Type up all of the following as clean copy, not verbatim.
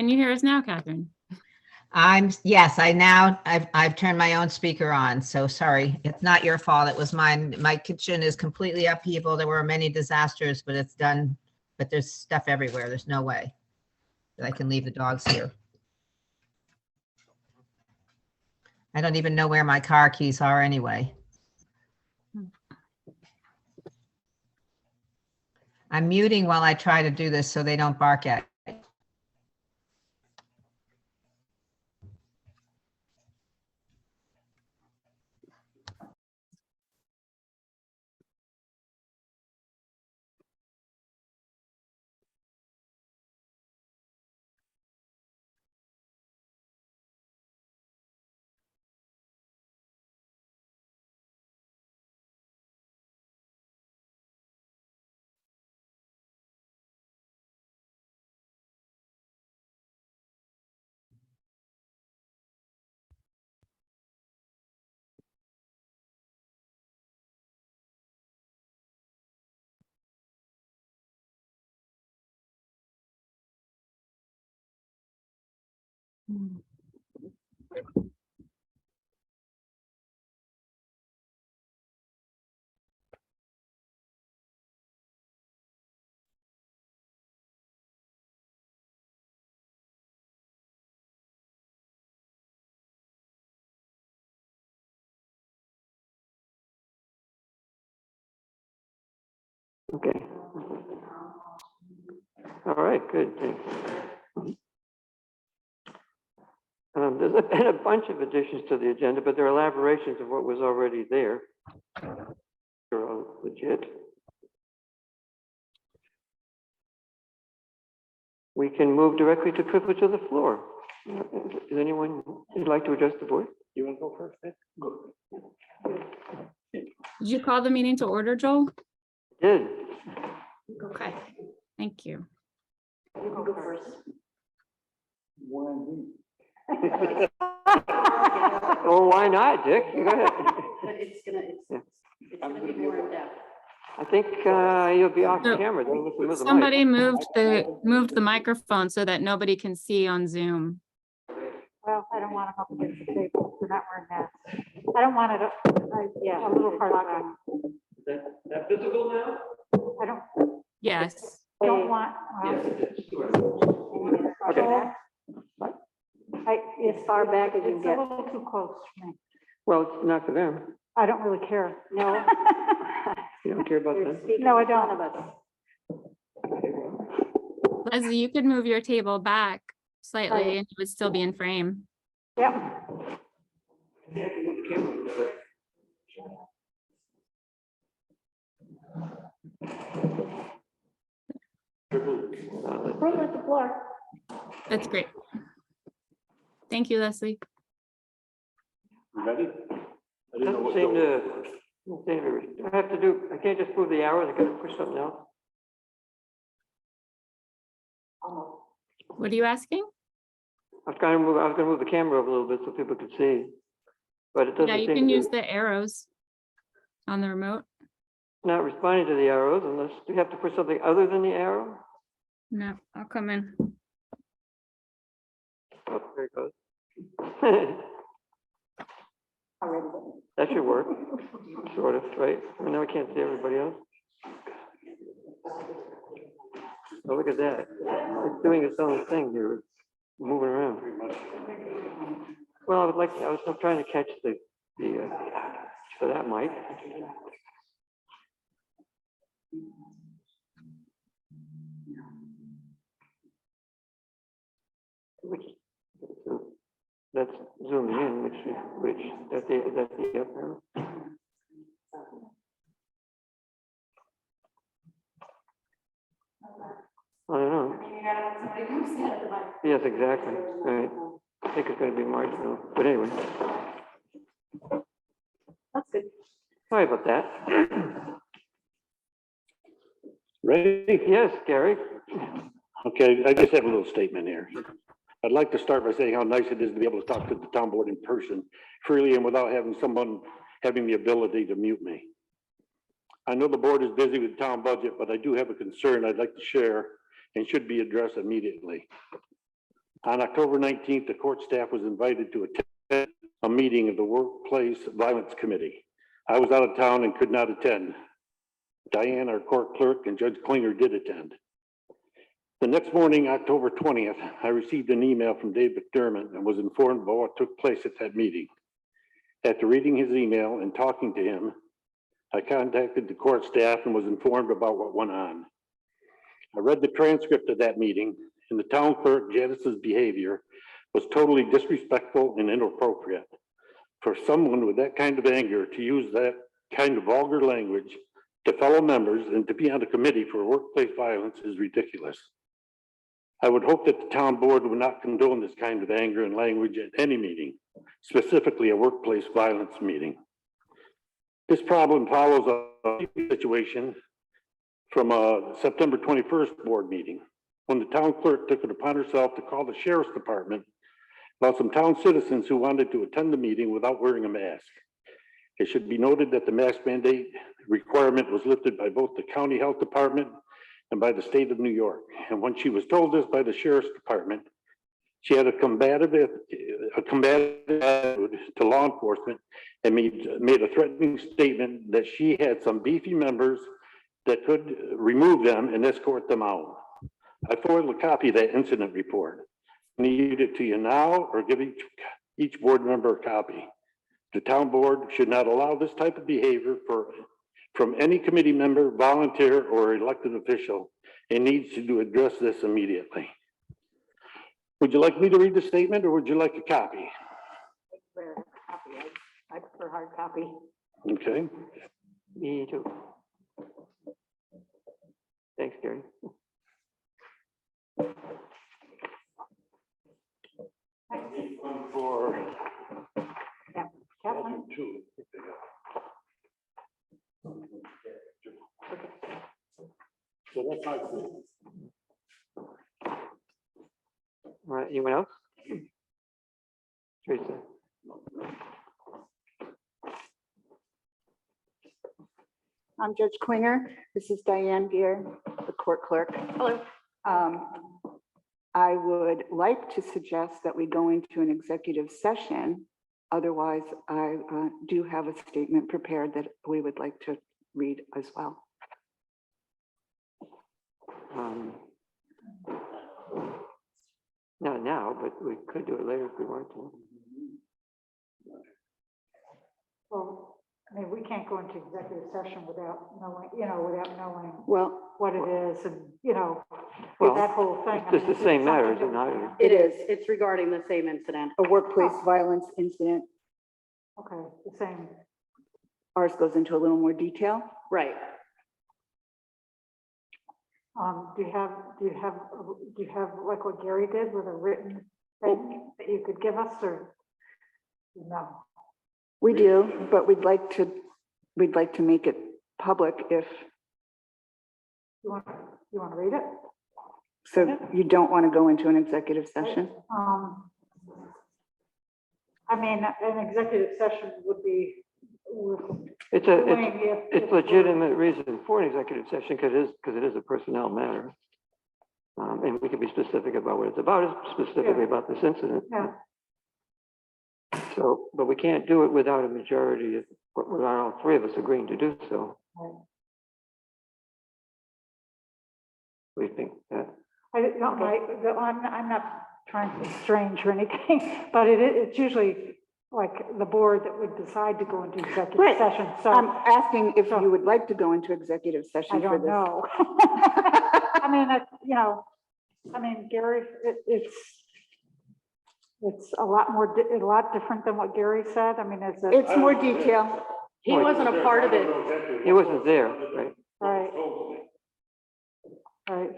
Can you hear us now, Catherine? Yes, I've turned my own speaker on, so sorry. It's not your fault. It was mine. My kitchen is completely upheaval. There were many disasters, but it's done. But there's stuff everywhere. There's no way that I can leave the dogs here. I don't even know where my car keys are anyway. I'm muting while I try to do this so they don't bark at me. Okay. All right, good. Thanks. There's been a bunch of additions to the agenda, but they're elaborations of what was already there. They're all legit. We can move directly to privilege of the floor. Is anyone who'd like to address the board? You want to go first? Did you call the meeting to order, Joel? Did. Okay, thank you. You can go first. Oh, why not, Dick? Go ahead. But it's gonna be more in depth. I think you'll be off So, camera. Don't listen to the mic. Somebody moved the microphone so that nobody can see on Zoom. Well, I don't want them up against the table. We're not wearing masks. I don't want it up. Yeah, a little hard on. Is that visible now? I Yes. don't want. Yes, it is. Sure. Okay. As far back as you It's get. a little too close for me. Well, it's not for them. I don't really care. No. You don't care about You're them? speaking No, I in front don't. of us. Okay, well. Leslie, you could move your table back slightly and it would still be in frame. Yep. Yeah, I can move the camera a little bit. Right at the floor. That's great. Thank you, Leslie. Ready? I didn't know Doesn't what seem to- I have to do, I can't just move the arrows, I gotta push something else. What are you asking? I was gonna move the camera over a little bit so people could see. But it doesn't Yeah, you seem can to, use the arrows on the remote. not responding to the arrows unless we have to push something other than the arrow. No, I'll come in. Oh, there it goes. That should work, sort of, right? I mean, now I can't see everybody else. Oh, look at that. It's doing its own thing here. It's moving around. Well, I was still trying to catch the so that might. That's zooming in, that's the up arrow. I don't know. Yes, exactly, right. I think it's gonna be marginal, but anyway, That's good. sorry about that. Ready? Yes, Gary. Okay, I just have a little statement here. I'd like to start by saying how nice it is to be able to talk to the town board in person freely and without having someone having the ability to mute me. I know the board is busy with the town budget, but I do have a concern I'd like to share and should be addressed immediately. On October 19th, the court staff was invited to attend a meeting of the Workplace Violence Committee. I was out of town and could not attend. Diane, our court clerk, and Judge Klinger did attend. The next morning, October 20th, I received an email from Dave McDermott and was informed about what took place at that meeting. After reading his email and talking to him, I contacted the court staff and was informed about what went on. I read the transcript of that meeting, and the town clerk, Janice's behavior was totally disrespectful and inappropriate. For someone with that kind of anger to use that kind of vulgar language to fellow members and to be on a committee for workplace violence is ridiculous. I would hope that the town board would not condone this kind of anger and language at any meeting, specifically a workplace violence meeting. This problem follows a situation from a September 21st board meeting, when the town clerk took it upon herself to call the sheriff's department about some town citizens who wanted to attend the meeting without wearing a mask. It should be noted that the mask mandate requirement was lifted by both the county health department and by the state of New York. And when she was told this by the sheriff's department, she had a combative attitude to law enforcement and made a threatening statement that she had some beefy members that could remove them and escort them out. I forwarded a copy of that incident report. Need it to you now or give each board member a copy. The town board should not allow this type of behavior from any committee member, volunteer, or elected official, and needs to address this immediately. Would you like me to read the statement or would you like a copy? I prefer hard copy. Okay. Me too. Thanks, Gary. For Yeah, Kathleen? two. So that's my thing. All right, anyone else? Teresa. I'm Judge Klinger. This is Diane Gear, the court clerk. Hello. I would like to suggest that we go into an executive session. Otherwise, I do have a statement prepared that we would like to read as well. Not now, but we could do it later if we want to. Well, I mean, we can't go into executive session without knowing, without knowing Well, what it is and, Well, that whole thing. It's just the same matter, is it not? it is It's regarding the same incident. a workplace violence incident. Okay, the same. Ours goes into a little more detail. Right. Do you have like what Gary did with a written thing that you could give us or no? We do, but we'd like to make it public if, You want to read it? so you don't want to go into an executive session? I mean, an executive session would be. It's legitimate reason for an executive session because it is a personnel matter. And we can be specific about what it's about, specifically about this incident. Yeah. So, but we can't do it without a majority, without all three of us agreeing to do so. Right. We think that. I'm not trying to be strange or anything, but it's usually like the board that would decide to go into executive Right. session. So I'm asking if you would like to go into executive I session for don't this. know. I mean, Gary, it's a lot different than what Gary said. I mean, It's more detail. He wasn't a part of it. He wasn't there, right? right.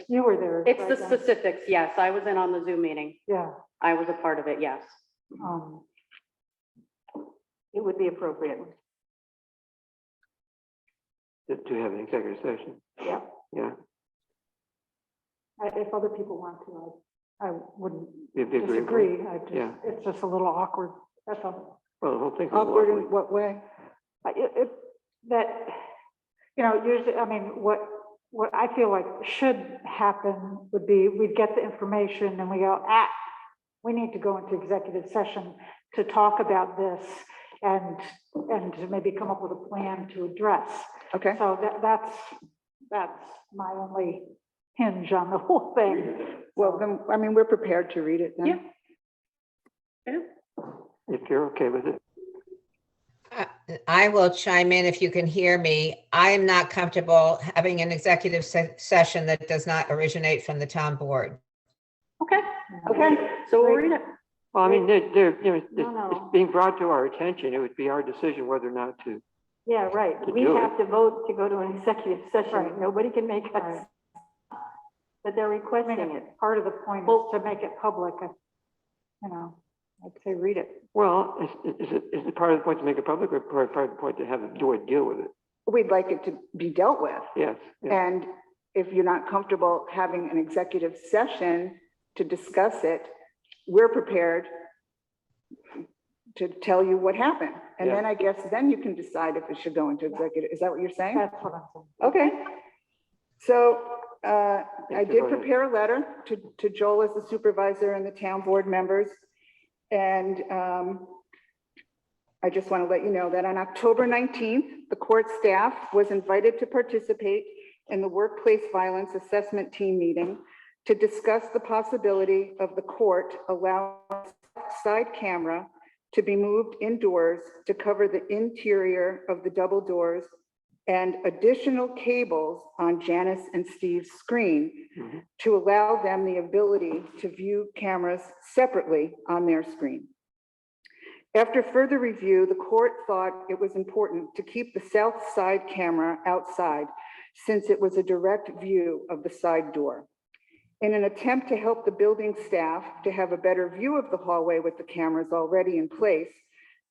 You were there. It's right, the Dan? specifics. Yes, I was in on the Zoom meeting. Yeah. I was a part of it. Yes. It would be appropriate. To have an executive session. Yeah. Yeah. If other people want to, I wouldn't It'd be agreeable. disagree. Yeah. It's just a little awkward. That's all. Well, the whole thing. Awkward in what way? Usually, I mean, what I feel like should happen would be we'd get the information and we go, we need to go into executive session to talk about this and to maybe come up with a plan to address. Okay, So that's my only hinge on the whole thing. well, then, I mean, we're prepared to read it then. If you're okay with it. I will chime in if you can hear me. I am not comfortable having an executive session that does not originate from the town board. Okay, Okay, so we'll read it. Well, I mean, it's No. being brought to our attention. It would be our decision whether or not to. Yeah, right. To We do have to vote to go to an executive session. Right. Nobody can make us, Right. but they're I mean, requesting it. part of the point is to make it public, I'd say read it. Well, is it part of the point to make it public or part of the point to have the board deal with it? we'd like it to be dealt with. Yes. yes. And if you're not comfortable having an executive session to discuss it, we're prepared to tell you what happened. And Yeah. then I guess then you can decide if it should go into executive. Is that what you're saying? That's what I'm saying. Okay. So I Yes, did go ahead. prepare a letter to Joel as the supervisor and the town board members. And I just want to let you know that on October 19th, the court staff was invited to participate in the workplace violence assessment team meeting to discuss the possibility of the court allowing side camera to be moved indoors to cover the interior of the double doors and additional cables on Janice and Steve's screen Mhm. to allow them the ability to view cameras separately on their screen. After further review, the court thought it was important to keep the south side camera outside since it was a direct view of the side door. In an attempt to help the building staff to have a better view of the hallway with the cameras already in place,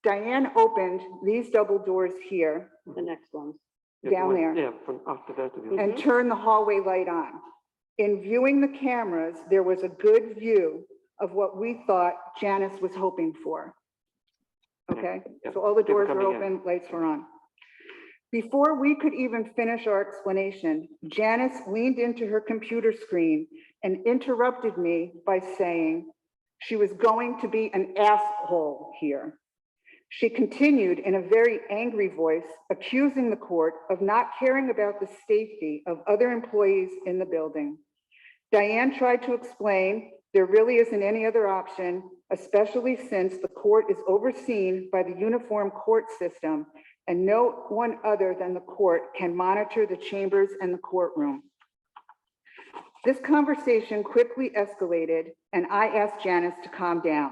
Diane opened these double doors here The next ones. Yeah, down one- there. Yeah, from off the vestibule. and turned the hallway light on. In viewing the cameras, there was a good view of what we thought Janice was hoping for. Okay, Yeah, so all the people doors were coming in. open, lights were on. Before we could even finish our explanation, Janice leaned into her computer screen and interrupted me by saying she was going to be an asshole here. She continued in a very angry voice, accusing the court of not caring about the safety of other employees in the building. Diane tried to explain there really isn't any other option, especially since the court is overseen by the uniform court system and no one other than the court can monitor the chambers and the courtroom. This conversation quickly escalated and I asked Janice to calm down.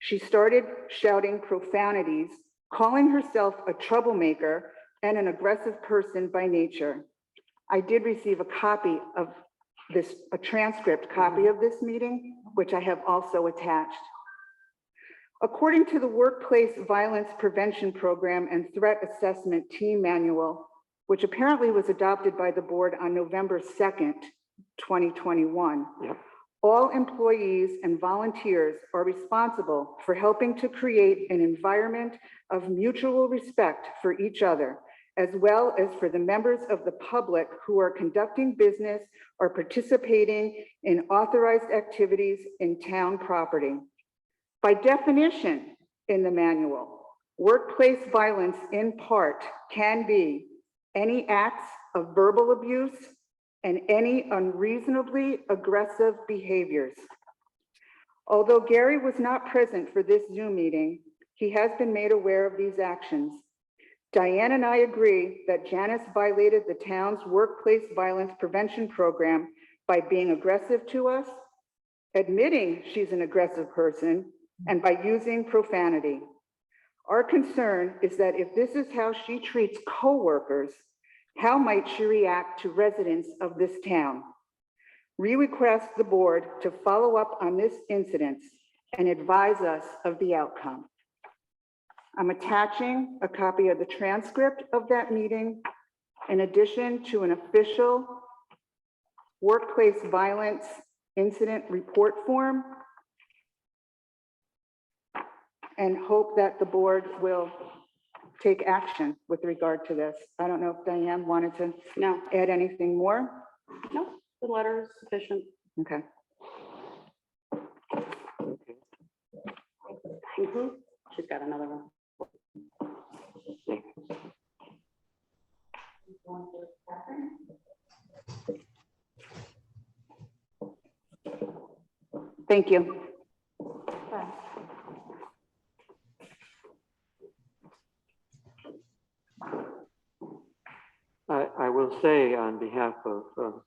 She started shouting profanities, calling herself a troublemaker and an aggressive person by nature. I did receive a copy of this, a transcript copy of this meeting, which I have also attached. According to the Workplace Violence Prevention Program and Threat Assessment Team Manual, which apparently was adopted by the board on November 2nd, 2021, Yep. all employees and volunteers are responsible for helping to create an environment of mutual respect for each other, as well as for the members of the public who are conducting business or participating in authorized activities in town property. By definition in the manual, workplace violence in part can be any acts of verbal abuse and any unreasonably aggressive behaviors. Although Gary was not present for this Zoom meeting, he has been made aware of these actions. Diane and I agree that Janice violated the town's workplace violence prevention program by being aggressive to us, admitting she's an aggressive person, and by using profanity. Our concern is that if this is how she treats coworkers, how might she react to residents of this town? We request the board to follow up on this incident and advise us of the outcome. I'm attaching a copy of the transcript of that meeting in addition to an official workplace violence incident report form and hope that the board will take action with regard to this. I don't know if Diane wanted to No, add anything more? no, the letter is sufficient. Okay. She's got another one. Thank you. Thanks. I will say on behalf of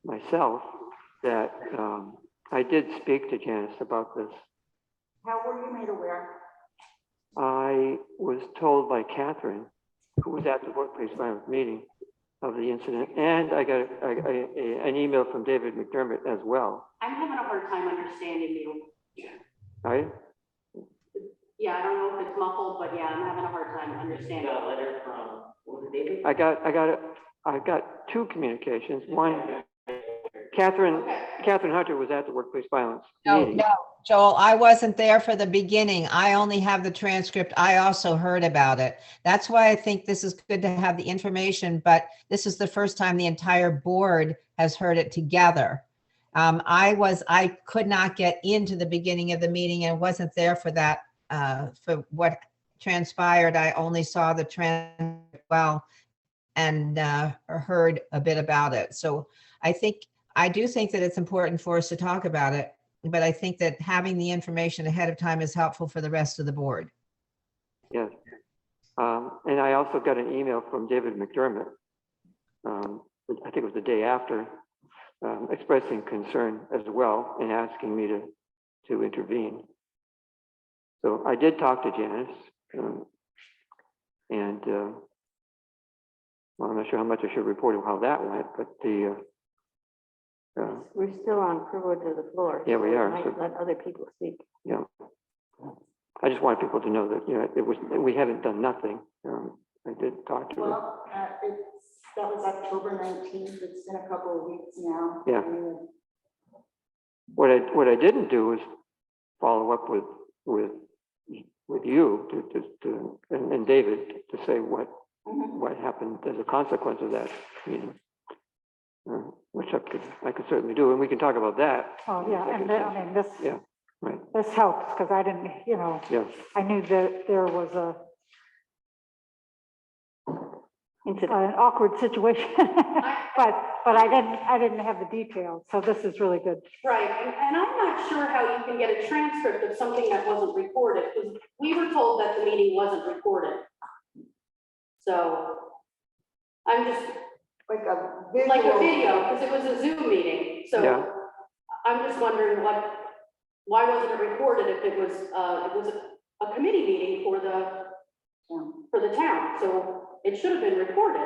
myself that I did speak to Janice about this. How were you made aware? I was told by Catherine, who was at the workplace violence meeting, of the incident, and I got an email from David McDermott as well. I'm having a hard time understanding you. Right? Yeah, I don't know if it's muffled, but yeah, I'm having a hard time understanding. Got a letter from, was it David? I got two communications. One, Catherine Hunter was at the workplace violence No, meeting. no, Joel, I wasn't there for the beginning. I only have the transcript. I also heard about it. That's why I think this is good to have the information, but this is the first time the entire board has heard it together. I could not get into the beginning of the meeting and wasn't there for that, for what transpired. I only saw the transcript well and heard a bit about it. So I do think that it's important for us to talk about it, but I think that having the information ahead of time is helpful for the rest of the board. Yes. And I also got an email from David McDermott, I think it was the day after, expressing concern as well and asking me to intervene. So I did talk to Janice, and well, I'm not sure how much I should report on how that went, but We're still on privilege of the floor. Yeah, we so are, might so- Let other people speak. yeah, I just want people to know that, you know, we haven't done nothing. I did talk to her. Well, that was October 19th. It's been a couple of weeks now. Yeah. I mean, What I didn't do is follow up with you and David to say what happened as a consequence of that meeting. Which I could certainly do, and we can talk about that. Oh, yeah, and then, I mean, this, Yeah, right, this helps because I didn't, you know, yeah, I knew that there was Into an awkward situation, but I didn't have the details. So this is really good. Right, and I'm not sure how you can get a transcript of something that wasn't recorded, because we were told that the meeting wasn't recorded. So I'm just, Like a like a visual. video, because it was a Zoom meeting, so Yeah. I'm just wondering why wasn't it recorded if it was a committee meeting for the town, so it should have been recorded.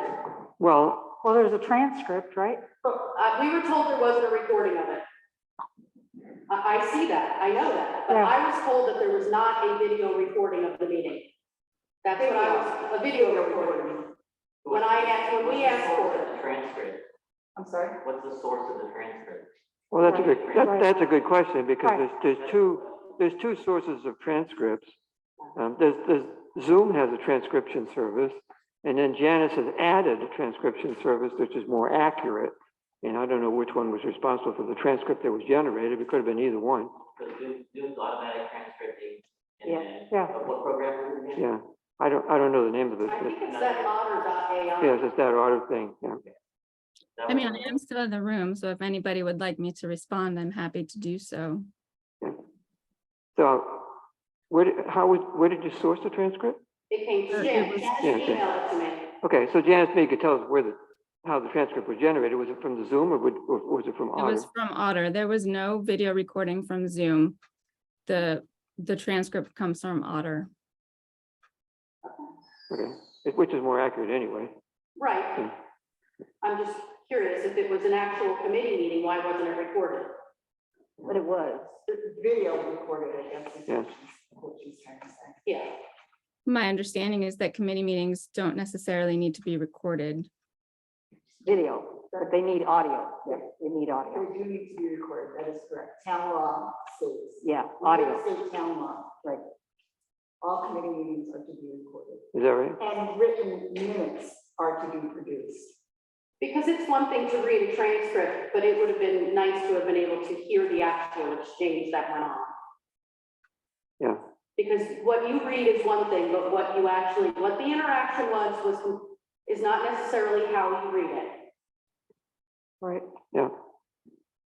well, Well, there's a transcript, right? We were told there wasn't a recording of it. I see that, I know that, but Yeah. I was told that there was not a video recording of the meeting. That's what I was, a video recording. When we asked for it. Transcript. I'm sorry. What's the source of the transcript? well, Right. that's a good question, because Right. there's two sources of transcripts. There's Zoom has a transcription service, and then Janice has added a transcription service which is more accurate. And I don't know which one was responsible for the transcript that was generated. It could have been either one. So Zoom's automatic transcripting. And Yeah. then, Yeah. what program was it again? Yeah, I don't know the name of it. I but think it's that otter.ai. yes, it's that order thing. Yeah. That I mean, was- I am still in the room, so if anybody would like me to respond, I'm happy to do so. So, where did you source the transcript? It came to It Janice. was- Janice Yeah, okay. emailed it to me. Okay, so Janice, maybe you could tell us how the transcript was generated. Was it from the Zoom or was it from It Otter? was from Otter. There was no video recording from Zoom. The transcript comes from Otter. Okay, which is more accurate anyway. Right. I'm just curious, if it was an actual committee meeting, why wasn't it recorded? But it was. Video recorded, I guess. is Yes. what she's trying to say. Yeah. My understanding is that committee meetings don't necessarily need to be recorded. Video, but they need audio. Yeah, they need audio. They do need to be recorded, that is correct. Town law states. Yeah, audio. State town law, right. All committee meetings are to be recorded. Is that right? And written minutes are to be produced. Because it's one thing to read a transcript, but it would have been nice to have been able to hear the actual exchange that went on. Yeah. Because what you read is one thing, but what you actually, what the interaction is not necessarily how you read it. Right. Yeah,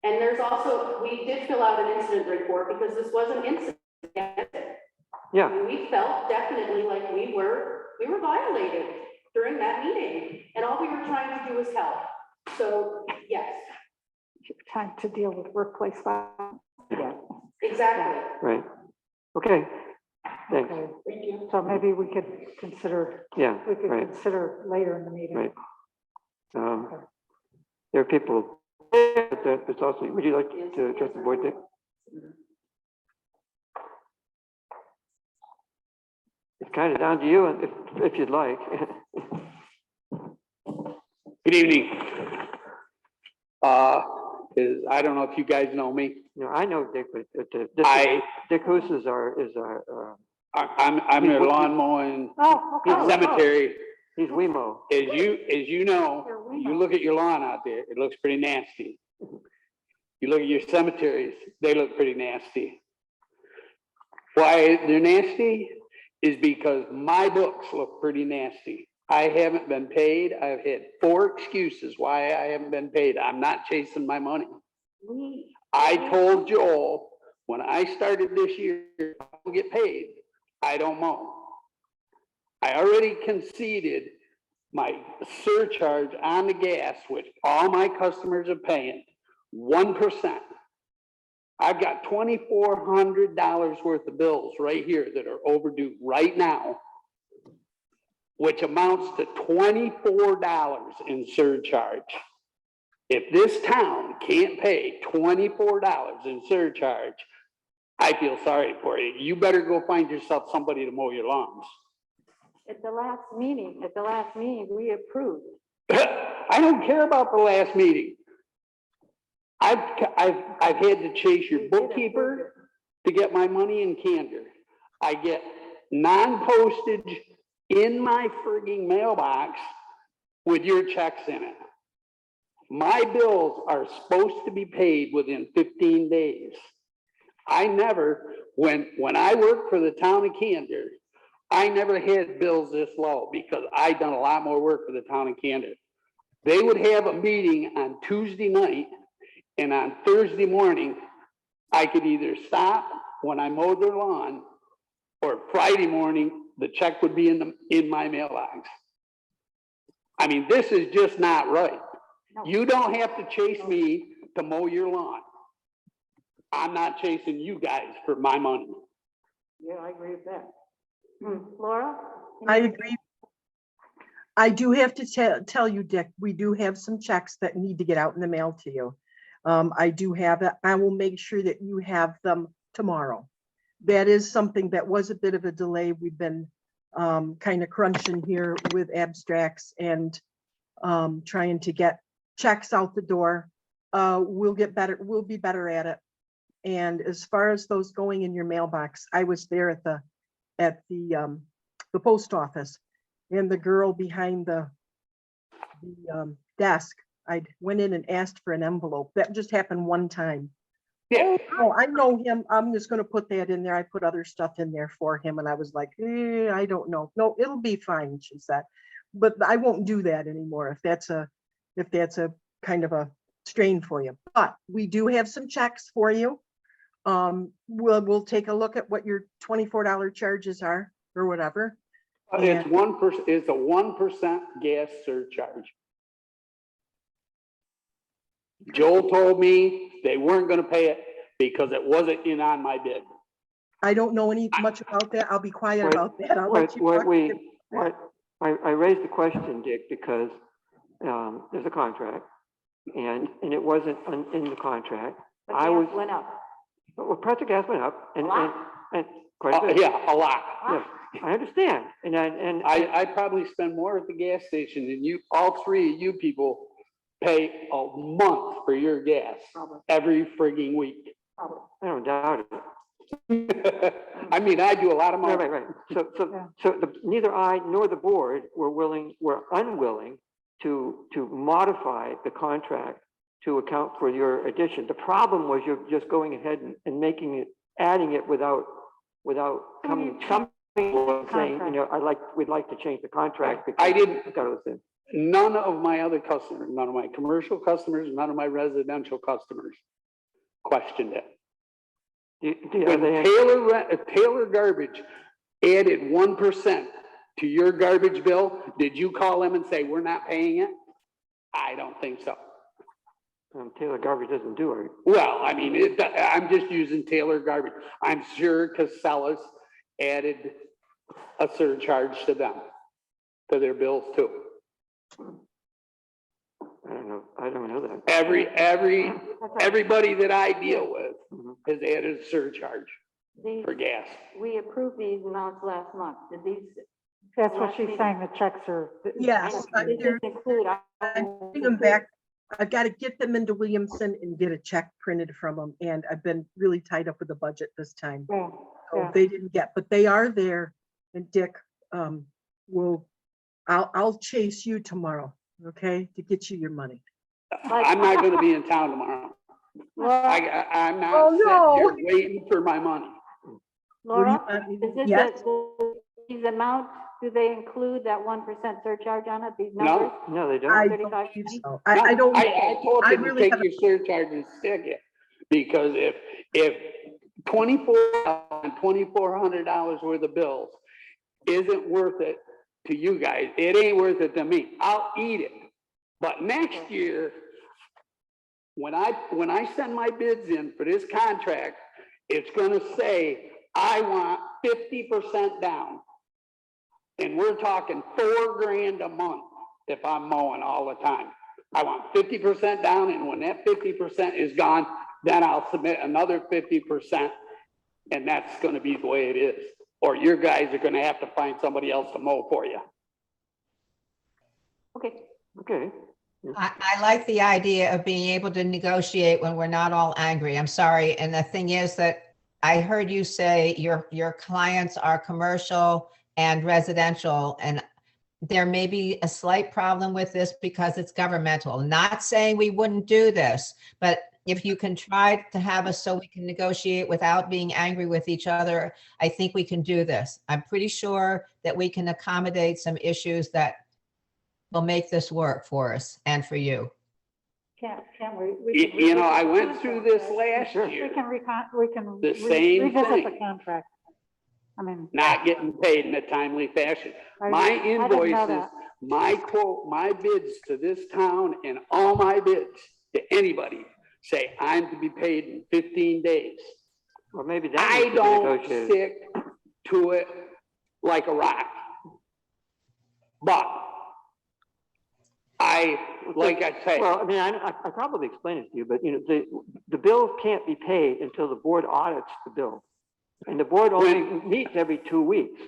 And there's also, we did fill out an incident report because this was an incident. yeah, And we felt definitely like we were violated during that meeting, and all we were trying to do was help. So, yes, Time to deal with workplace violence. Yeah. exactly. right. Okay, thanks. Okay. So maybe we could consider, Yeah, we could right, consider later in the meeting. right. There are people, but it's also, would you like to address the board, Dick? It's kind of down to you if you'd like. Good evening. I don't know if you guys know me. You know, I know Dick, but Dick Hoos is our I'm a lawn mowing Oh, okay. cemetery. he's Wemo. As you know, you look at your lawn out there, it looks pretty nasty. You look at your cemeteries, they look pretty nasty. Why they're nasty is because my books look pretty nasty. I haven't been paid. I've had 4 excuses why I haven't been paid. I'm not chasing my money. I told Joel when I started this year, if I don't get paid, I don't mow. I already conceded my surcharge on the gas, which all my customers are paying, 1%. I've got $2,400 worth of bills right here that are overdue right now, which amounts to $24 in surcharge. If this town can't pay $24 in surcharge, I feel sorry for you. You better go find yourself somebody to mow your lawns. At the last meeting, we approved. I don't care about the last meeting. I've had to chase your bookkeeper to get my money in candor. I get non-postage in my frigging mailbox with your checks in it. My bills are supposed to be paid within 15 days. I never, when I worked for the town of Candor, I never had bills this low because I done a lot more work for the town of Candor. They would have a meeting on Tuesday night, and on Thursday morning, I could either stop when I mowed their lawn, or Friday morning, the check would be in my mailbox. I mean, this is just not right. You don't have to chase me to mow your lawn. I'm not chasing you guys for my money. Yeah, I agree with that. Laura? I agree. I do have to tell you, Dick, we do have some checks that need to get out in the mail to you. I do have it. I will make sure that you have them tomorrow. That is something that was a bit of a delay. We've been kind of crunching here with abstracts and trying to get checks out the door. We'll get better. We'll be better at it. And as far as those going in your mailbox, I was there at the post office, and the girl behind the desk, I went in and asked for an envelope. That just happened one time. Yeah. Oh, I know him. I'm just going to put that in there. I put other stuff in there for him, and I was like, I don't know. No, it'll be fine, she said. But I won't do that anymore if that's a kind of a strain for you. But we do have some checks for you. We'll take a look at what your $24 charges are or whatever. It's 1%. It's a 1% gas surcharge. Joel told me they weren't going to pay it because it wasn't in on my bid. I don't know much about that. I'll be quiet about that. I'll let you talk. I raised the question, Dick, because there's a contract, and it wasn't in the contract. Went up. Well, price of gas went up, and quite a bit. Yeah, a lot. Yes, I understand, and I probably spend more at the gas station than you, all 3 of you people pay a month for your gas every frigging week. I don't doubt it. I mean, I do a lot of money. Right. So neither I nor the board were unwilling to modify the contract to account for your addition. The problem was you're just going ahead and adding it without without So coming, you coming and saying, contract. we'd like to change the contract. I because didn't- it's got us in. None of my other customers, none of my commercial customers, none of my residential customers questioned it. Are When they- Taylor Garbage added 1% to your garbage bill, did you call them and say, we're not paying it? I don't think so. Taylor Garbage doesn't do it. Well, I mean, I'm just using Taylor Garbage. I'm sure Casellas added a surcharge to them, to their bills too. I don't know. I don't know that. Everybody that I deal with Mhm. has added a surcharge for gas. We approved these amounts last month. Did these? That's what she's saying, the checks are. Yes, Did this include? I'm bring them back. I've got to get them into Williamson and get a check printed from them. And I've been really tied up with the budget this time. Yeah, So yeah. they didn't get, but they are there. And Dick, I'll chase you tomorrow, okay, to get you your money. I'm not gonna be in town tomorrow. I'm Oh, not no. sitting here waiting for my money. What do you Laura, want me to- is this, Yes? these amounts, do they include that 1% surcharge on it, these No. numbers? No, they I don't. don't 35. believe so. No, I don't. I told I you to really take haven't- your surcharge and stick it, because if $2,400 worth of bills isn't worth it to you guys, it ain't worth it to me. I'll eat it. But next year, when I send my bids in for this contract, it's gonna say, I want 50% down. And we're talking $4,000 a month if I'm mowing all the time. I want 50% down, and when that 50% is gone, then I'll submit another 50%. And that's gonna be the way it is. Or your guys are gonna have to find somebody else to mow for you. Okay. Okay. I like the idea of being able to negotiate when we're not all angry. I'm sorry. And the thing is that I heard you say your clients are commercial and residential, and there may be a slight problem with this because it's governmental. Not saying we wouldn't do this, but if you can try to have us so we can negotiate without being angry with each other, I think we can do this. I'm pretty sure that we can accommodate some issues that will make this work for us and for you. Can't we? You know, I went through this last We year, can The same revisit thing. the contract. I mean. not getting paid in a timely fashion. My I didn't know invoices, that. my quote, my bids to this town and all my bids to anybody say I'm to be paid in 15 days. Well, maybe that I needs to be don't negotiated. stick to it like a rock. But like I say, Well, I mean, I probably explained it to you, but the bill can't be paid until the board audits the bill. And the board only meets every 2 weeks.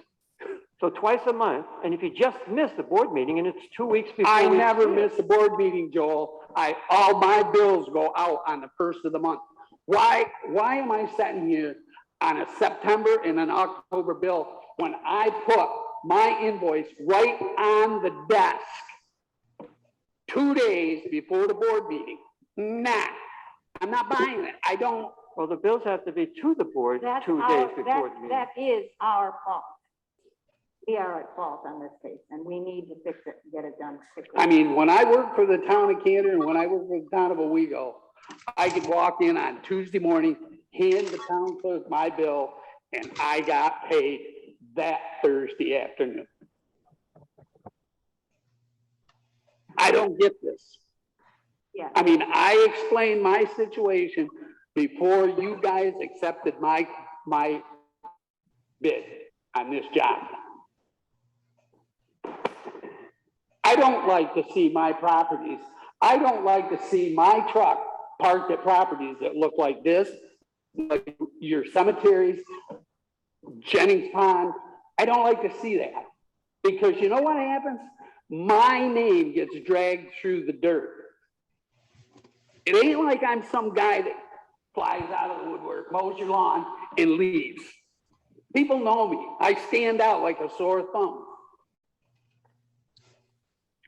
So twice a month, and if you just miss the board meeting and it's 2 weeks before. I we never see it. miss a board meeting, Joel. All my bills go out on the first of the month. Why am I sitting here on a September and an October bill when I put my invoice right on the desk 2 days before the board meeting? Nah, I'm not buying it. I don't. Well, the bills have to be to the board That's 2 days before the meeting. that is our fault. We are at fault on this case, and we need to fix it and get it done quickly. I mean, when I worked for the town of Canton and when I worked for the town of Owego, I could walk in on Tuesday morning, hand the town clerk my bill, and I got paid that Thursday afternoon. I don't get this. Yeah. I mean, I explained my situation before you guys accepted my bid on this job. I don't like to see my properties. I don't like to see my truck parked at properties that look like this, like your cemeteries, Jennings Pond. I don't like to see that, because you know what happens? My name gets dragged through the dirt. It ain't like I'm some guy that flies out of the woodwork, mows your lawn, and leaves. People know me. I stand out like a sore thumb.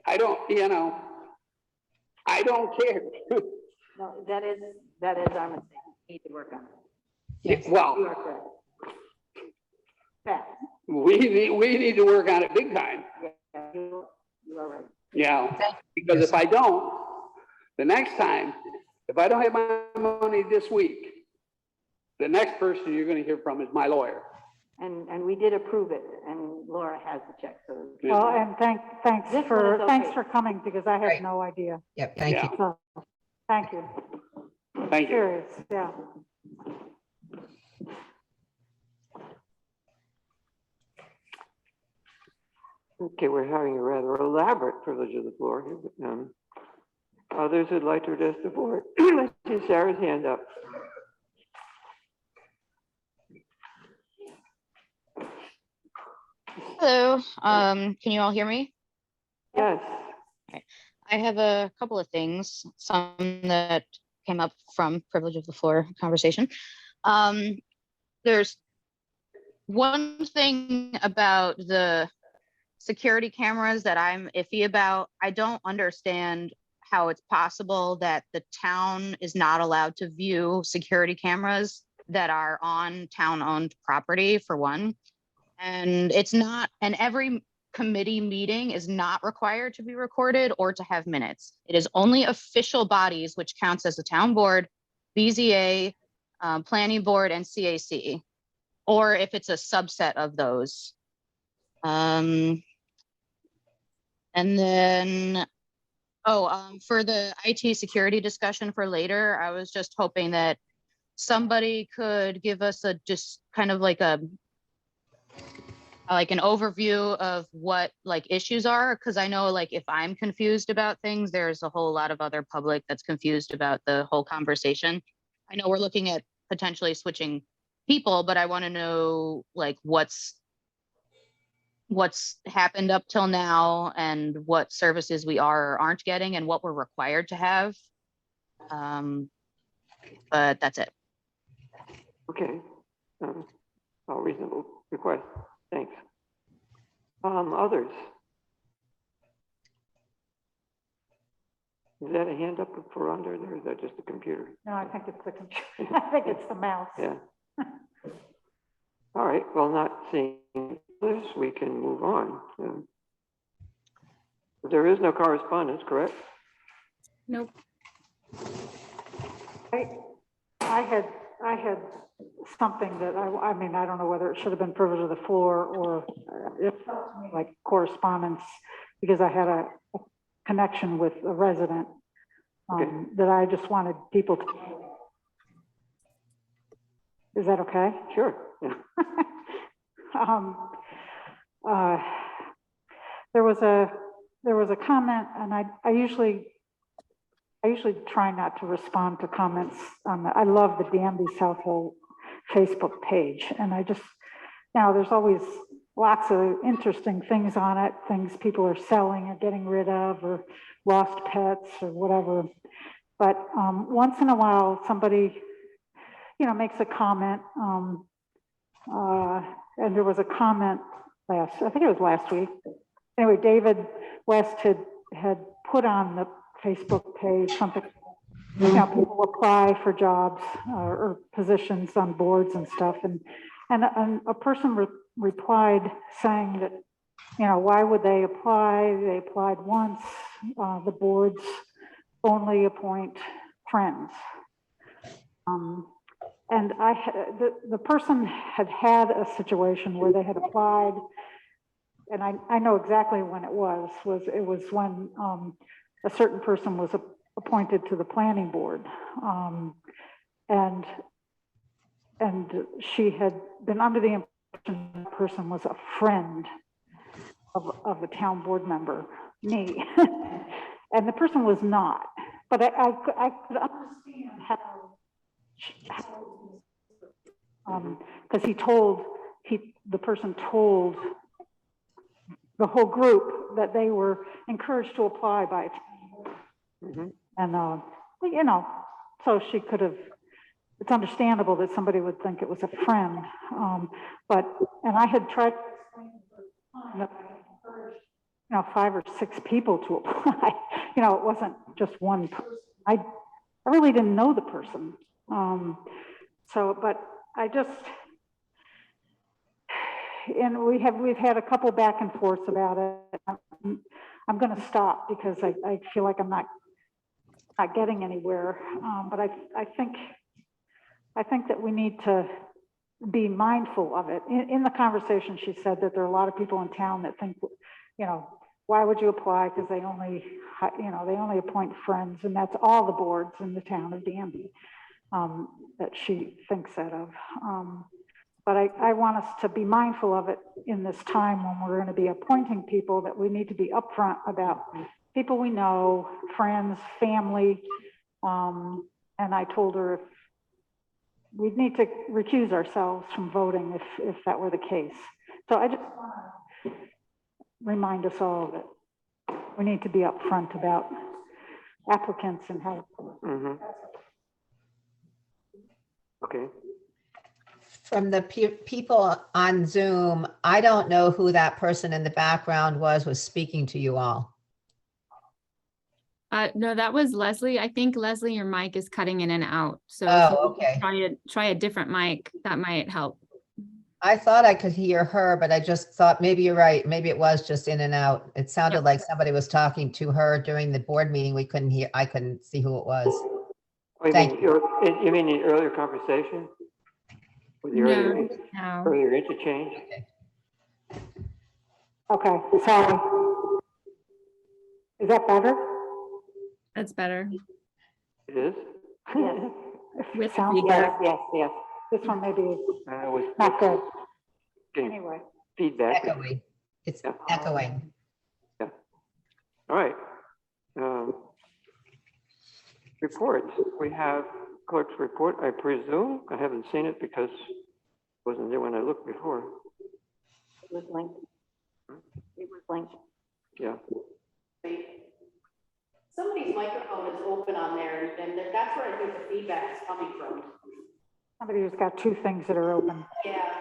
I don't care. No, that is our mistake. We need to work on it. Yes. Well, You are correct. fast. We need to work on it big time. Yeah, you are right. Yeah, because if I don't, the next time, if I don't have my money this week, the next person you're gonna hear from is my lawyer. And we did approve it, and Laura has the check, so. Well, and thanks This one is thanks okay. for coming, because I had Right. no idea. Yep, thank you. Yeah. So, thank you. Thank you. Serious, yeah. Okay, we're having a rather elaborate privilege of the floor here, but others who'd like to address the board. I see Sarah's hand up. Hello, can you all hear me? Yes. I have a couple of things, some that came up from privilege of the floor conversation. There's one thing about the security cameras that I'm iffy about. I don't understand how it's possible that the town is not allowed to view security cameras that are on town-owned property, for one. And it's not, and every committee meeting is not required to be recorded or to have minutes. It is only official bodies, which counts as the town board, BZA, planning board, and CAC, or if it's a subset of those. And then, for the IT security discussion for later, I was just hoping that somebody could give us a, just kind of like a, like an overview of what like issues are, because I know like if I'm confused about things, there's a whole lot of other public that's confused about the whole conversation. I know we're looking at potentially switching people, but I want to know like what's happened up till now and what services we are or aren't getting and what we're required to have. But that's it. Okay. All reasonable request. Thanks. Others? Is that a hand up for under there, or is that just a computer? No, I think it's the computer. I think it's the mouse. Yeah. All right, well, not seeing this, we can move on. There is no correspondence, correct? Nope. I had something that I mean, I don't know whether it should have been privilege of the floor or it felt to me like correspondence, because I had a connection with a resident that I just wanted people to. Is that okay? Sure. Yeah. There was a comment, and I usually try not to respond to comments on I love the Danby South Hill Facebook page, and I just, there's always lots of interesting things on it, things people are selling or getting rid of, or lost pets or whatever. But once in a while, somebody, makes a comment, and there was a comment I think it was last week. Anyway, David West had put on the Facebook page something, people apply for jobs or positions on boards and stuff, and a person replied saying that, why would they apply? They applied once. The boards only appoint friends. And the person had a situation where they had applied, and I know exactly when it was when a certain person was appointed to the planning board, and she had been under the impression the person was a friend of a town board member, me, and the person was not. But I could understand how because the person told the whole group that they were encouraged to apply by a town. And so she could have, it's understandable that somebody would think it was a friend, and I had tried to explain that I encouraged 5 or 6 people to apply. It wasn't just one person. I really didn't know the person. But I just, and we've had a couple back and forths about it. I'm going to stop because I feel like I'm not getting anywhere. But I think that we need to be mindful of it. In the conversation, she said that there are a lot of people in town that think, why would you apply? Because they only appoint friends, and that's all the boards in the town of Danby that she thinks that of. But I want us to be mindful of it in this time when we're going to be appointing people, that we need to be upfront about people we know, friends, family. And I told her if we'd need to recuse ourselves from voting if that were the case. So I just want to remind us all of it. We need to be upfront about applicants and how. Mhm. Okay. From the people on Zoom, I don't know who that person in the background was speaking to you all. No, that was Leslie. I think Leslie, your mic is cutting in and out. So if Oh, you okay. try a different mic, that might help. I thought I could hear her, but I just thought maybe you're right. Maybe it was just in and out. It sounded Yep. like somebody was talking to her during the board meeting. We couldn't hear, I couldn't see who it was. Oh, Thank you mean the earlier conversation? With the No. earlier interchange? Okay, sorry. Is that better? That's better. It is? With Sounds feedback. better. Yes. This one maybe is Was not good. getting Anyway. feedback. Echoing. It's Yeah. echoing. Yeah. All right. Reports. We have clerk's report, I presume. I haven't seen it because it wasn't there when I looked before. It was linked. It was linked. Yeah. Somebody's microphone is open on there, and that's where I think the feedback is coming from. Somebody who's got two things that are open. Yeah.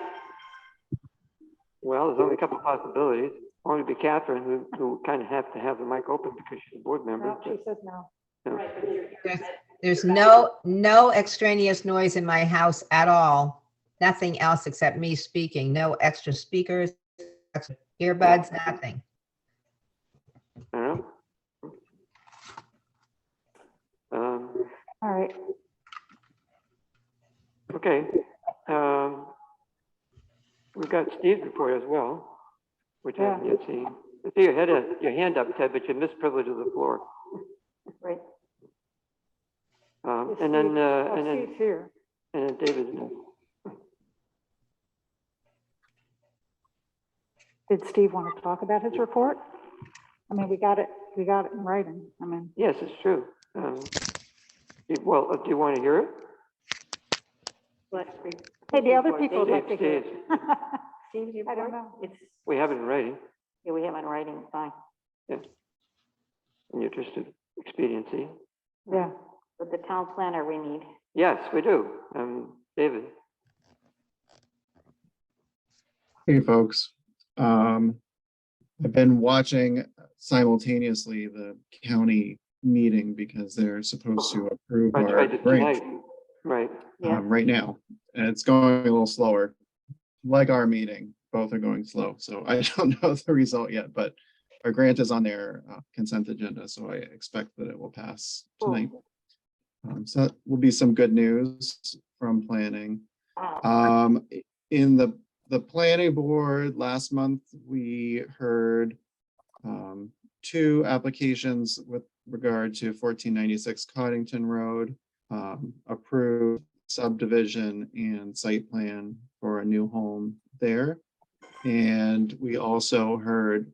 Well, there's only a couple possibilities. Only be Catherine, who kind of have to have the mic open because she's a board member. No, she says no. Yeah. Right, but There's no extraneous noise in my house at all. Nothing else except me speaking. No extra speakers, extra earbuds, nothing. I don't know. All right. Okay. We've got Steve's report as well, which I haven't yet seen. I see you had your hand up, Ted, but you missed privilege of the floor. Right. And then Steve's here. and then David. Did Steve want to talk about his report? I mean, we got it in writing. I mean. Yes, it's true. Well, do you want to hear it? Hey, the other people would like to hear it. Steve's I don't report? know. We have it in writing. Yeah, we have it in writing, fine. Yeah. In the interest of expediency. Yeah. But the town planner we need. Yes, we do. David. Hey, folks. I've been watching simultaneously the county meeting because they're supposed to approve our grant Right. right now. And it's going a little slower. Like our meeting, both are going slow. So I don't know the result yet, but our grant is on their consent agenda. So I expect that it will pass tonight. So that will be some good news from planning. In the planning board last month, we heard 2 applications with regard to 1496 Coddington Road, approved subdivision and site plan for a new home there. And we also heard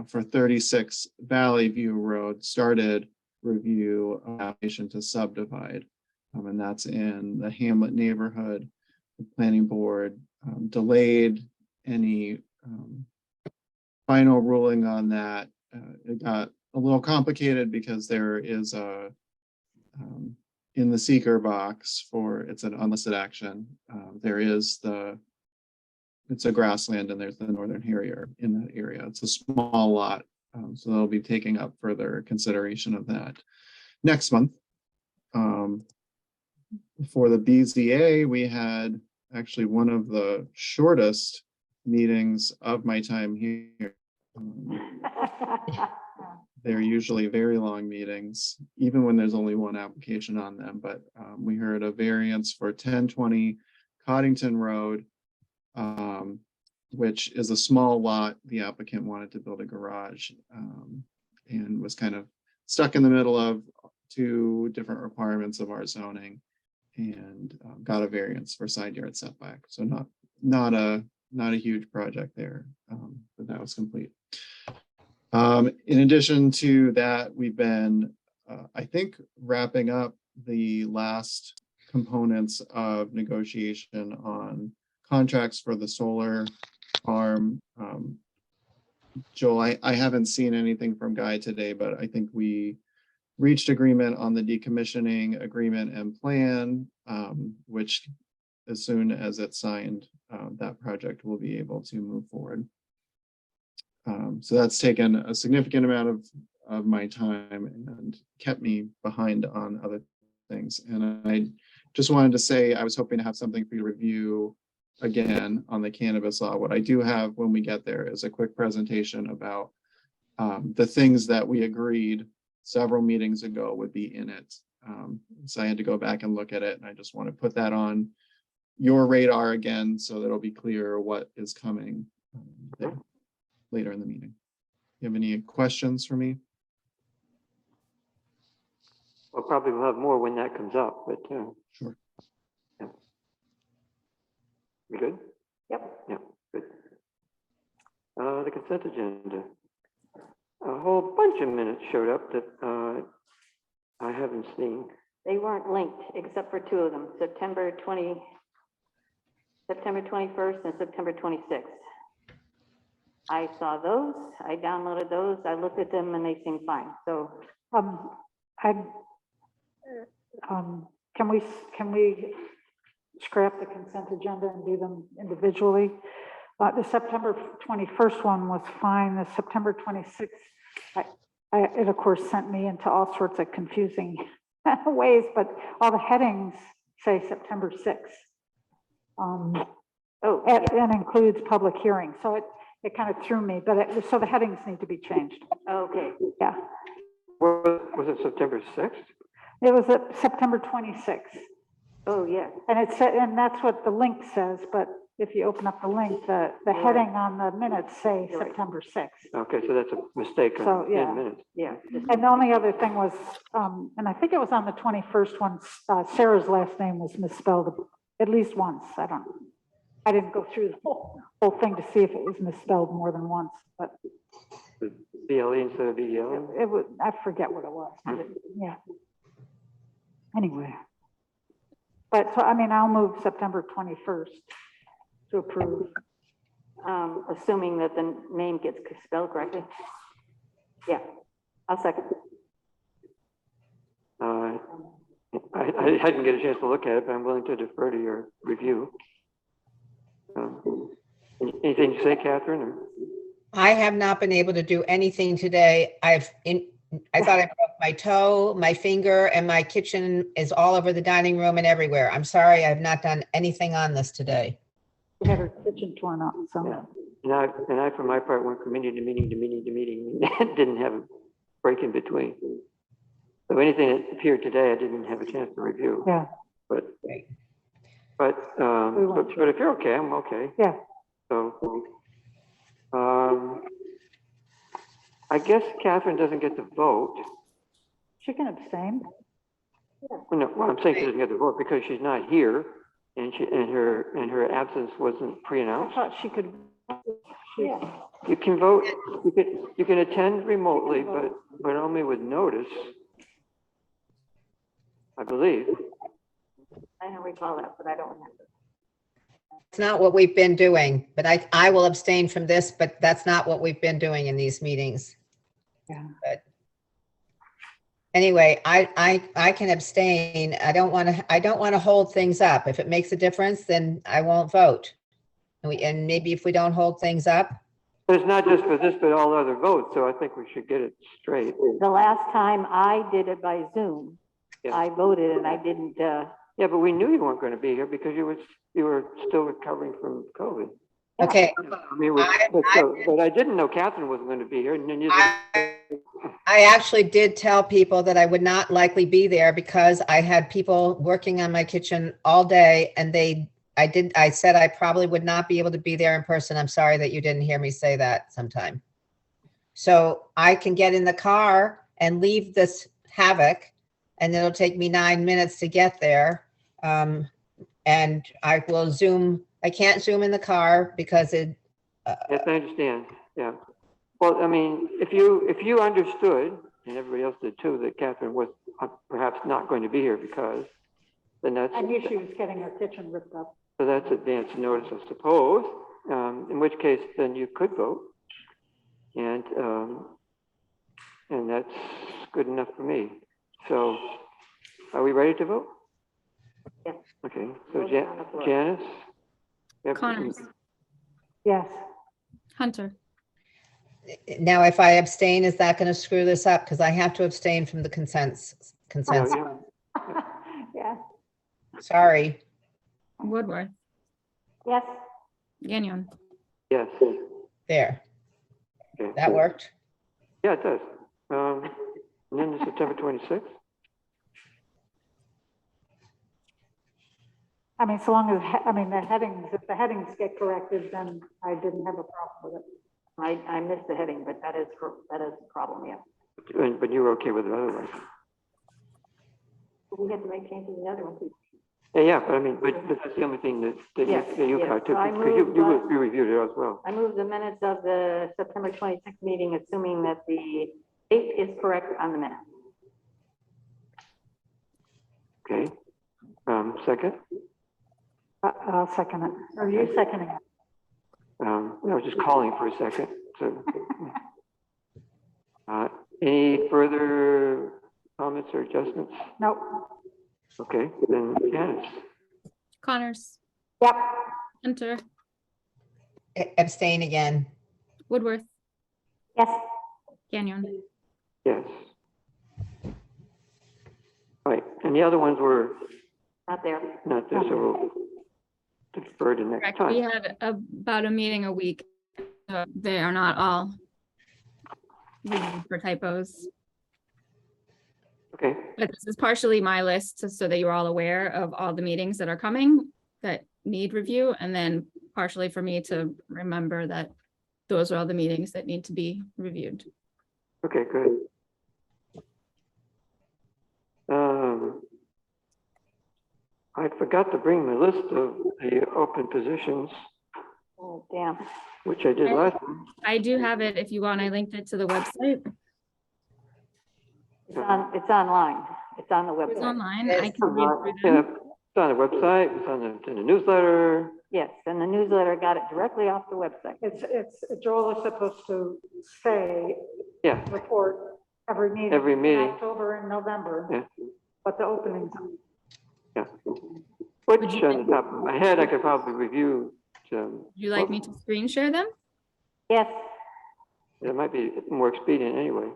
for 36 Valley View Road started review of application to subdivide. And that's in the Hamlet neighborhood. The planning board delayed any final ruling on that. It got a little complicated because there is a in the seeker box for it's an unlisted action. There is it's a grassland and there's the northern harrier in that area. It's a small lot, so they'll be taking up further consideration of that next month. For the BZA, we had actually one of the shortest meetings of my time here. They're usually very long meetings, even when there's only one application on them, but we heard a variance for 1020 Coddington Road, which is a small lot. The applicant wanted to build a garage and was kind of stuck in the middle of two different requirements of our zoning, and got a variance for side yard setback. So not a huge project there, but that was complete. In addition to that, we've been, I think, wrapping up the last components of negotiation on contracts for the solar farm. Joel, I haven't seen anything from Guy today, but I think we reached agreement on the decommissioning agreement and plan, which as soon as it's signed, that project will be able to move forward. So that's taken a significant amount of my time and kept me behind on other things. And I just wanted to say, I was hoping to have something for you to review again on the cannabis law. What I do have when we get there is a quick presentation about the things that we agreed several meetings ago would be in it. So I had to go back and look at it, and I just want to put that on your radar again so that it'll be clear what is coming there later in the meeting. You have any questions for me? Well, probably we'll have more when that comes up, but Sure. yeah. We good? Yep. Yeah, good. The consent agenda. A whole bunch of minutes showed up that I haven't seen. They weren't linked except for two of them, September 21st and September 26th. I saw those, I downloaded those, I looked at them and they seem fine, so. Can we scrap the consent agenda and do them individually? The September 21st one was fine. The September 26th, it of course sent me into all sorts of confusing ways, but all the headings say September 6th. And includes public hearing. So it kind of threw me, but so the headings need to be changed. Okay. Yeah. Was it September 6th? It was at September 26th. Oh, yeah. And it said, and that's what the link says, but if you open up the link, the heading on the minutes say September 6th. Okay, so that's a mistake So, on yeah. the minutes. Yeah. And the only other thing was, and I think it was on the 21st one, Sarah's last name was misspelled at least once. I didn't go through the whole thing to see if it was misspelled more than once, but BLE instead of BEL? it was, I forget what it was. But yeah. Anyway. But so, I mean, I'll move September 21st to approve. Assuming that the name gets spelled correctly. Yeah, I'll second. I didn't get a chance to look at it, but I'm willing to defer to your review. Anything to say, Catherine? Or? I have not been able to do anything today. I thought I broke my toe, my finger, and my kitchen is all over the dining room and everywhere. I'm sorry, I've not done anything on this today. We had her kitchen torn up, so. Yeah. And I, for my part, went from meeting to meeting to meeting to meeting, and didn't have a break in between. So anything that appeared today, I didn't have a chance to review. Yeah. But if you're okay, I'm okay. Yeah. So, I guess Catherine doesn't get to vote. She can abstain. No, well, I'm saying she doesn't get to vote because she's not here, and her absence wasn't I pre-announced. thought she could. Yeah. You can vote. You can attend remotely, but only with notice, I believe. I don't recall that, but I don't remember. It's not what we've been doing, but I will abstain from this, but that's not what we've been doing in these meetings. Yeah. But anyway, I can abstain. I don't want to hold things up. If it makes a difference, then I won't vote. And maybe if we don't hold things up. But it's not just for this, but all other votes. So I think we should get it straight. The last time I did it by Zoom, Yeah. I voted and I didn't, Yeah, but we knew you weren't going to be here because you were still recovering from COVID. Okay, I mean, but I didn't know Catherine wasn't going to be here, and then you. I actually did tell people that I would not likely be there because I had people working on my kitchen all day and I said I probably would not be able to be there in person. I'm sorry that you didn't hear me say that sometime. So I can get in the car and leave this havoc, and it'll take me 9 minutes to get there. And I will Zoom. I can't Zoom in the car because it. Yes, I understand. Yeah. Well, I mean, if you understood, and everybody else did too, that Catherine was perhaps not going to be here because, then that's. I knew she was getting her kitchen ripped up. So that's advance notice, I suppose. In which case, then you could vote, and that's good enough for me. So, are we ready to vote? Yes. Okay. So Vote on the floor. Janice. Yep. Connors, Yes. Hunter, Now, if I abstain, is that going to screw this up? Because I have to abstain from the consensus. Yeah. Yeah. Sorry. Woodworth, Yes, Gagnon, Yes. There. Okay. That worked. Yeah, it does. And then the September 26th. I mean, so long as, the headings, if the headings get corrected, then I didn't have a problem with it. I missed the heading, but that is a problem, yeah. But you were okay with it otherwise. We had to make changes in the other one too. Yeah, but I mean, but that's the only thing that Yes, you yes. caught too, So I because you moved, reviewed it as well. I moved the minutes of the September 26th meeting, assuming that the date is correct on the minute. Okay. Second. I'll second it. Or you seconding it? I was just calling for a second. So, any further comments or adjustments? Nope. Okay, then Janice. Connors, Yep. Hunter, Abstain again. Woodworth, Yes. Gagnon. Yes. All right, and the other ones were Not there. not there, so we'll defer to next Correct. time. We had about a meeting a week. So they are not all reviewed for typos. Okay, But this is partially my list, so that you're all aware of all the meetings that are coming that need review, and then partially for me to remember that those are all the meetings that need to be reviewed. okay, good. I forgot to bring my list of the open positions, Oh, damn. which I did last time. I do have it if you want. I linked it to the website. It's online. It's on the It's website. online. I can read through Yeah, them. it's on the website, it's on in the newsletter. Yes, and the newsletter got it directly off the website. Joel is supposed to say, Yeah, report every meeting. Every meeting. In October and November. Yeah. But the openings. yeah. Which on the top of my head, I could probably review. Would you like me to screen share them? Yes, It might be more expedient anyway.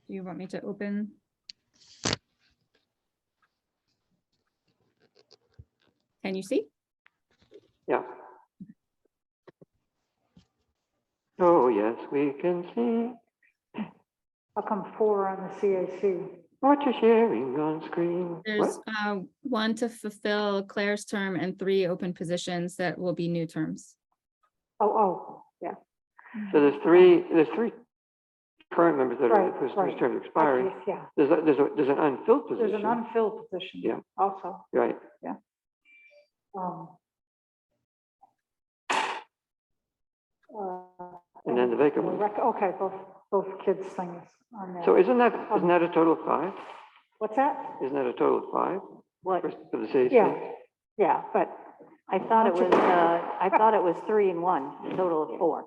Do you want me to open? Can you see? Yeah. Oh, yes, we can see How come 4 on the CAC? what you're sharing on screen. There's What? one to fulfill Claire's term and 3 open positions that will be new terms. Oh, yeah. So there's three current members that are, Right, whose right. terms are expiring. Okay, yeah, There's an unfilled there's position. an unfilled position. Yeah. Also. Right. Um, And then the vacant one. Okay, both kids things on there. So isn't that a total of 5? What's that? Isn't that a total of 5 what, for the CAC? Yeah, but I thought it was 3 and 1, a total of 4.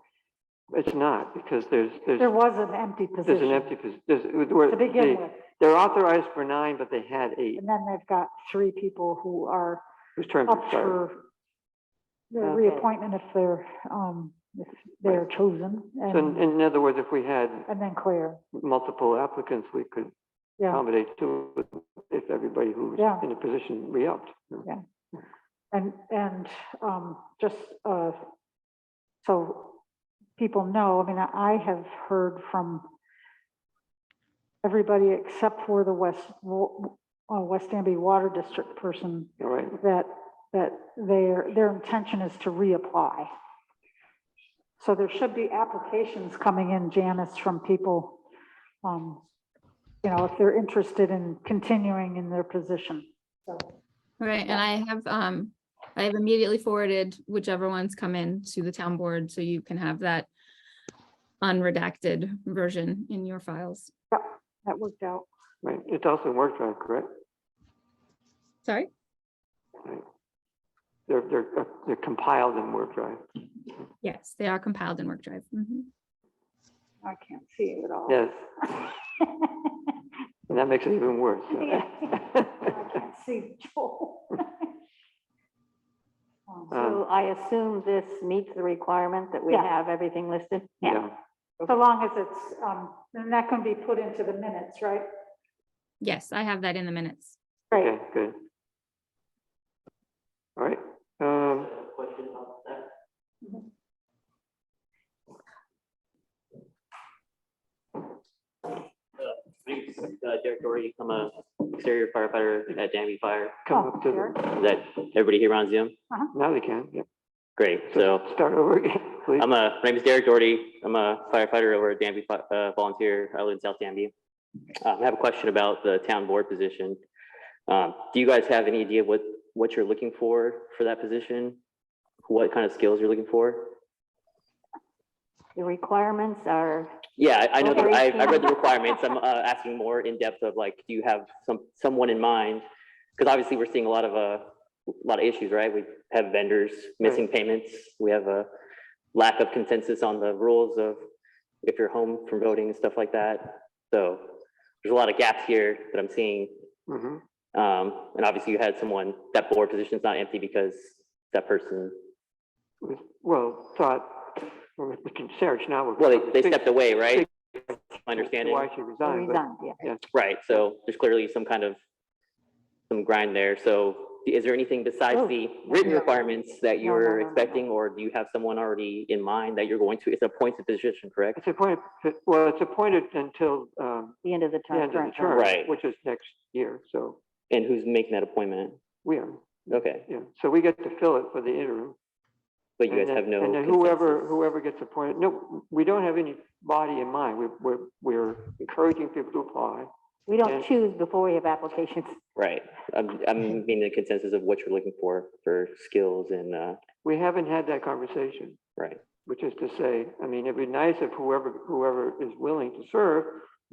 It's not, because there was an empty there's position. an empty position. To begin with, They're authorized for 9, but they had 8, and then they've got 3 people who are whose terms up expired. for their Okay. reappointment if they're, if they're chosen, So in other words, if we had and then Claire. multiple applicants, we could Yeah, accommodate two if everybody who's Yeah. in a position re-upped. and just so people know, I mean, I have heard from everybody except for the West Danby Water District person All right, that their intention is to reapply. So there should be applications coming in, Janice, from people, you know, if they're interested in continuing in their position. So, Right, and I have immediately forwarded whichever ones come in to the town board, so you can have that unredacted version in your files. that worked out. right. It's also in Word drive, correct? Sorry? Right. They're compiled in Word drive. Yes, they are compiled in Work Drive. Mhm. I can't see it at all. Yes, and that makes it even worse. Yeah. I can't see Joel. So I assume this meets the requirement that we Yeah. have everything listed? Yeah, So long as it's, and that can be put into the minutes, right? Yes, I have that in the minutes. Right. okay, good. All right, Question about that? My name's Derek Doherty. I'm a exterior firefighter at Danby Fire. come Oh, up to Derek. the, Is that everybody here on Zoom? now they can, yeah. Great. So Start over again, please. my name is Derek Doherty. I'm a firefighter over at Danby Volunteer. I live in South Danby. I have a question about the town board position. Do you guys have any idea what you're looking for that position? What kind of skills you're looking for? The requirements are, Yeah, I know that Okay. I read the requirements. I'm asking more in depth of like, do you have someone in mind? Because obviously we're seeing a lot of issues, right? We have vendors missing payments. We have a lack of consensus on the rules of if you're home from voting and stuff like that. So there's a lot of gaps here that I'm seeing. Mhm. And obviously you had someone, that board position is not empty because that person, Well, thought, well, we can search now. well, they stepped away, right? My understanding. Why she they resigned, but resigned, yeah. Right, so there's clearly some grind there. So is there anything besides Oh. the written requirements that No, you're no. expecting, or do you have someone already in mind that you're going to, it's an appointed position, correct? it's appointed, well, it's appointed until The end of the the term. end of the current term, Right. which is next year, so And who's making that appointment? we are, Okay, yeah. So we get to fill it for the interim. but you And guys then- have no And then consensus. whoever gets appointed, no, we don't have any body in mind. We're encouraging people to apply. We don't and- choose before we have applications. Right, I'm meaning the consensus of what you're looking for skills and, We haven't had that conversation, right. which is to say, I mean, it'd be nice if whoever is willing to serve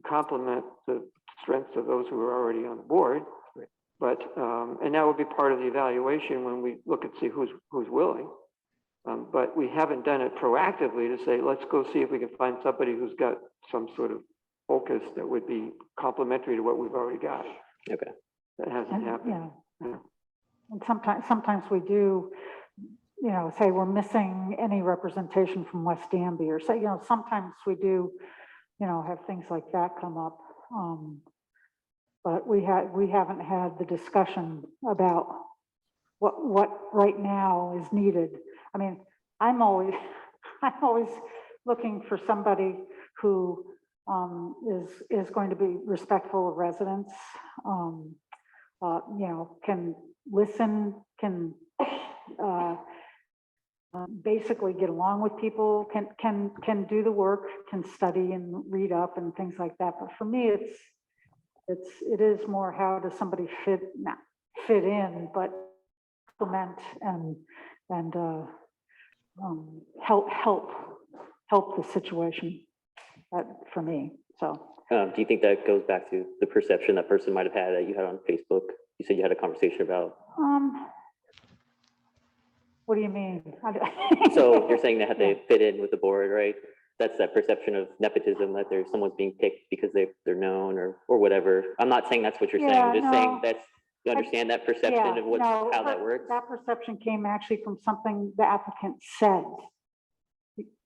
complement the strengths of those who are already on the board. But, and that would be part of the evaluation when we look and see who's willing. But we haven't done it proactively to say, let's go see if we can find somebody who's got some sort of focus that would be complementary to what we've already got. Okay. That hasn't And, happened. yeah. And sometimes we do, you know, say we're missing any representation from West Danby, or say, you know, sometimes we do, you know, have things like that come up. But we haven't had the discussion about what right now is needed. I mean, I'm always looking for somebody who is going to be respectful of residents, you know, can listen, can basically get along with people, can do the work, can study and read up and things like that. But for me, it is more how does somebody fit in, but implement and help the situation for me. So Do you think that goes back to the perception that person might have had that you had on Facebook? You said you had a conversation about. what do you mean? So you're saying that they fit in with the board, right? That's that perception of nepotism, that there's someone's being picked because they're known or whatever. I'm not saying that's what you're saying. I'm just saying no. that's, you understand that perception of how that works? That perception came actually from something the applicant said.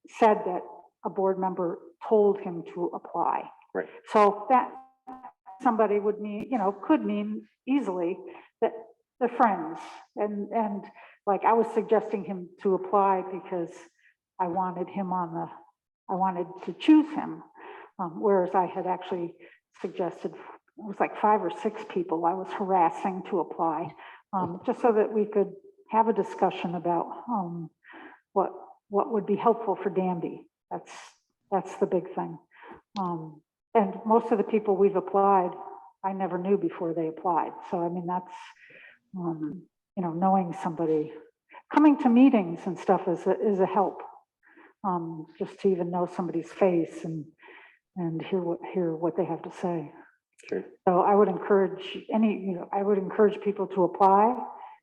said that a board member told him to apply. Right. So that somebody would mean, could mean easily that they're friends. And like I was suggesting him to apply because I wanted I wanted to choose him. Whereas I had actually suggested, it was like 5 or 6 people I was harassing to apply, just so that we could have a discussion about what would be helpful for Danby. That's the big thing. And most of the people we've applied, I never knew before they applied. So, I mean, that's, knowing somebody, coming to meetings and stuff is a help. Just to even know somebody's face and hear what they have to say. Sure. So I would encourage I would encourage people to apply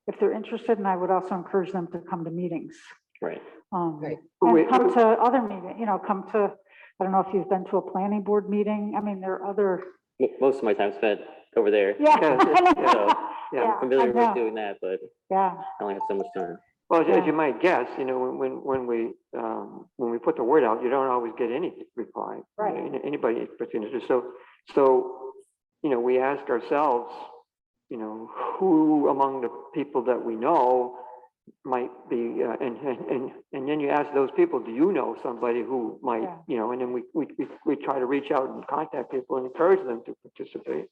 if they're interested, and I would also encourage them to come to meetings. Right. Right. And come to other meetings, come to, I don't know if you've been to a planning board meeting. I mean, there are other. Most of my time spent over there. Yeah. So Yeah, I'm familiar I know. with doing that, but Yeah. I only have so much time. Well, Yeah. as you might guess, when we put the word out, you don't always get any reply. Right. Anybody interested. So, we ask ourselves, who among the people that we know might be, and then you ask those people, do you know somebody who might, and then we try to reach out and contact people and encourage them to participate.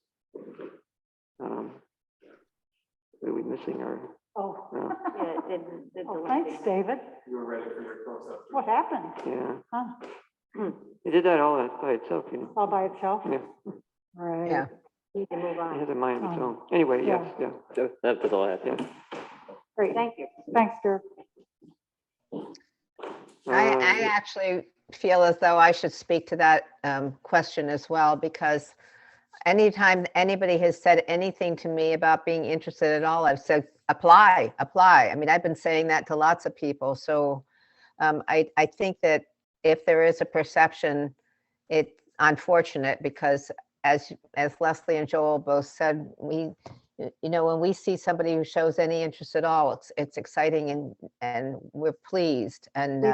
We're missing our. Oh. Yeah, it did Oh, thanks, David. You were ready for your close-up. What happened? Yeah. Huh? It did that all by itself, All by itself? Yeah. Right. Yeah. need to move It on. has a mind of its Oh. own. Anyway, Yeah. yes, yeah. That's all I have. Yeah. Great. Thank you. Thanks, Dirk. I actually feel as though I should speak to that question as well, because anytime anybody has said anything to me about being interested at all, I've said, apply. I mean, I've been saying that to lots of people. So I think that if there is a perception, it's unfortunate, because as Leslie and Joel both said, when we see somebody who shows any interest at all, it's exciting and we're pleased. And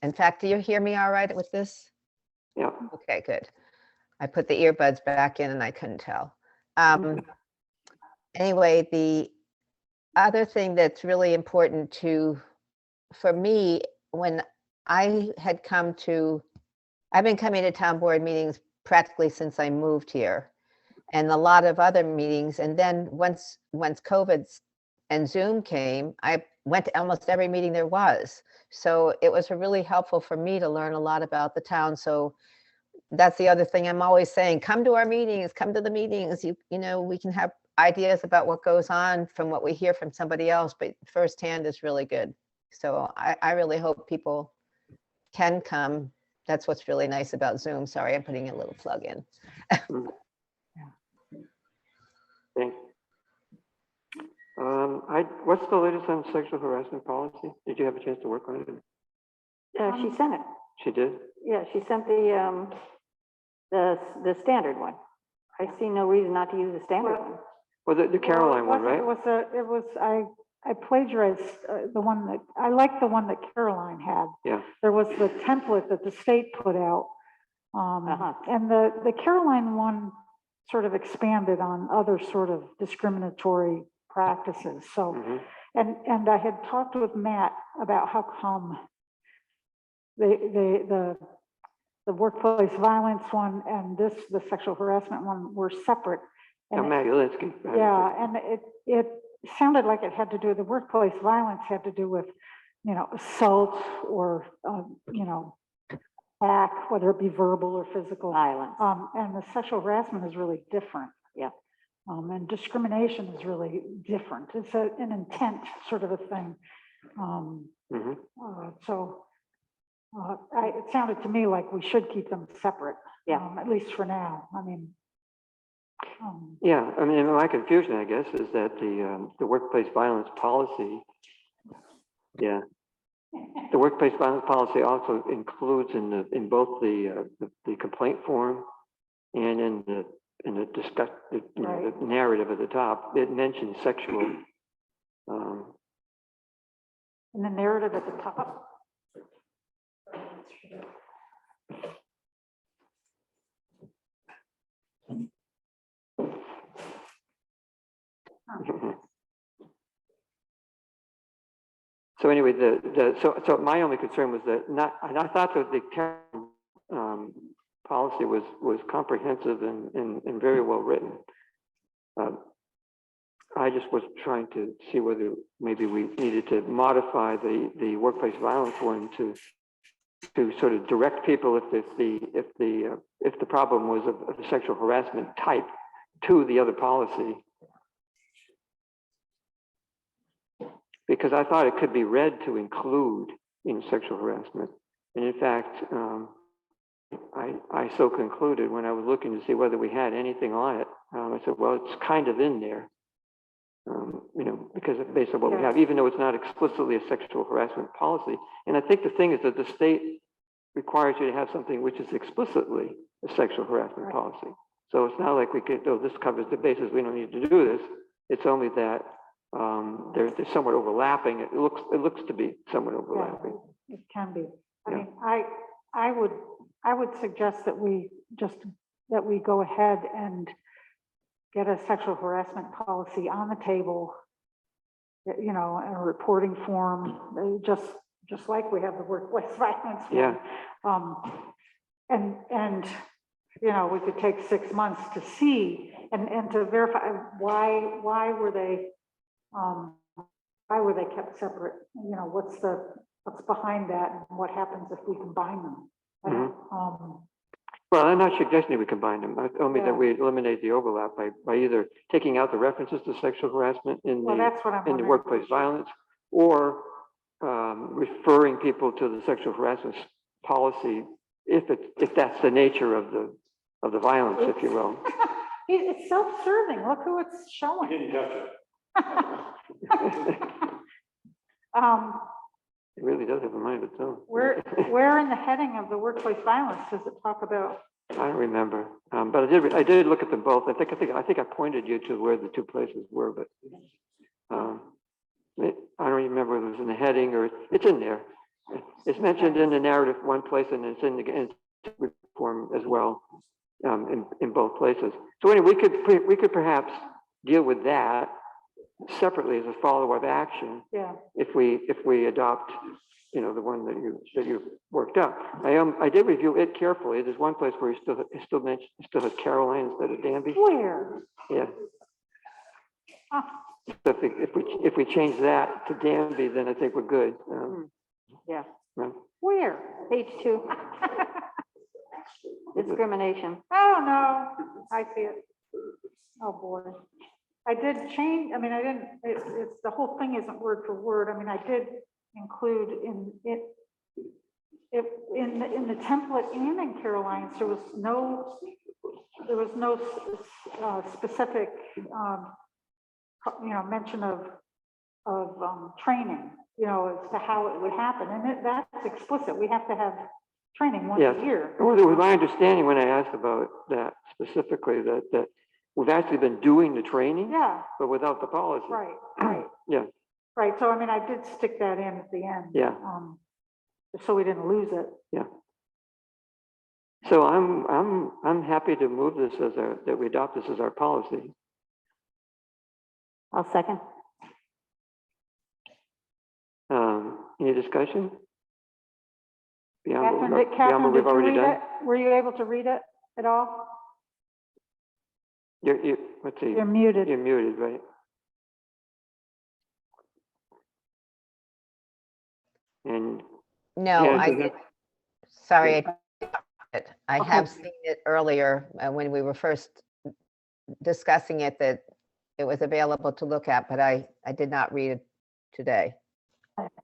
in fact, do you hear me all right with this? Yeah. Okay, good. I put the earbuds back in and I couldn't tell. Anyway, the other thing that's really important for me, when I've been coming to town board meetings practically since I moved here, and a lot of other meetings. And then once COVID and Zoom came, I went to almost every meeting there was. So it was really helpful for me to learn a lot about the town. So that's the other thing I'm always saying, come to our meetings, come to the meetings. We can have ideas about what goes on from what we hear from somebody else, but firsthand is really good. So I really hope people can come. That's what's really nice about Zoom. Sorry, I'm putting a little plug in. Okay. What's the latest on sexual harassment policy? Did you have a chance to work on it? She sent it. She did? Yeah, she sent the standard one. I see no reason not to use the standard one. Well, the Caroline one, right? I plagiarized the one that, I like the one that Caroline had. Yeah. There was the template that the state put out. And the Caroline one sort of expanded on other sort of discriminatory practices. So, and I had talked with Matt about how come the workplace violence one and the sexual harassment one were separate. And Matt Ulinsky. yeah, and it sounded like it had to do, the workplace violence had to do with, assault or, attack, whether it be verbal or physical. Violence. And the sexual harassment is really different. Yeah. And discrimination is really different. It's an intent sort of a thing. It sounded to me like we should keep them separate. Yeah. At least for now. I mean. Yeah, I mean, my confusion, I guess, is that the workplace violence policy, the workplace violence policy also includes in both the complaint form and in the the narrative at the top, it mentions sexual. In the narrative at the top. So anyway, so my only concern was that and I thought that the town policy was comprehensive and very well written. I just was trying to see whether maybe we needed to modify the workplace violence one to sort of direct people if the problem was of a sexual harassment type to the other policy. Because I thought it could be read to include in sexual harassment. And in fact, I so concluded when I was looking to see whether we had anything on it. I said, well, it's kind of in there. You know, because based on what we have, even though it's not explicitly a sexual harassment policy. And I think the thing is that the state requires you to have something which is explicitly a sexual harassment policy. So it's not like we could, oh, this covers the bases, we don't need to do this. It's only that they're somewhat overlapping. It looks to be somewhat overlapping. It can be. I mean, I would suggest that we go ahead and get a sexual harassment policy on the table, you know, in a reporting form, just like we have the workplace violence one. And you know, we could take 6 months to see and to verify why were they kept separate? You know, what's behind that, and what happens if we combine them? Well, I'm not suggesting we combine them, only that we eliminate the overlap by either taking out the references to sexual harassment in the workplace violence, or referring people to the sexual harassment policy if that's the nature of the violence, if you will. It's self-serving. Look who it's showing. Didn't touch it. It really does have a mind of its own. Where in the heading of the workplace violence does it talk about? I don't remember, but I did look at them both. I think I pointed you to where the two places were, but I don't remember whether it was in the heading or it's in there. It's mentioned in the narrative one place, and it's in the form as well in both places. So anyway, we could perhaps deal with that separately as a follow-up action. Yeah. If we adopt, you know, the one that you worked up. I did review it carefully. There's one place where he still has Caroline instead of Danby. Where? Yeah. So if we change that to Danby, then I think we're good. Yeah. Where? Page 2. Discrimination. Oh, no, I see it. Oh, boy. I did change, I mean, I didn't, it's the whole thing isn't word for word. I mean, I did include in the template and in Caroline's, there was no specific, you know, mention of training, you know, as to how it would happen. And that's explicit. We have to have training once a year. Well, it was my understanding when I asked about that specifically that we've actually been doing the training, but without the policy. Right. Yeah. Right. So, I mean, I did stick that in at the end. Yeah. So we didn't lose it. Yeah. So I'm happy to move this that we adopt this as our policy. I'll second. Any discussion? Catherine, Beyond what we've already done? Were you able to read it at all? Let's see. You're muted. You're muted, right? And no, sorry. I have seen it earlier when we were first discussing it, that it was available to look at, but I did not read it today.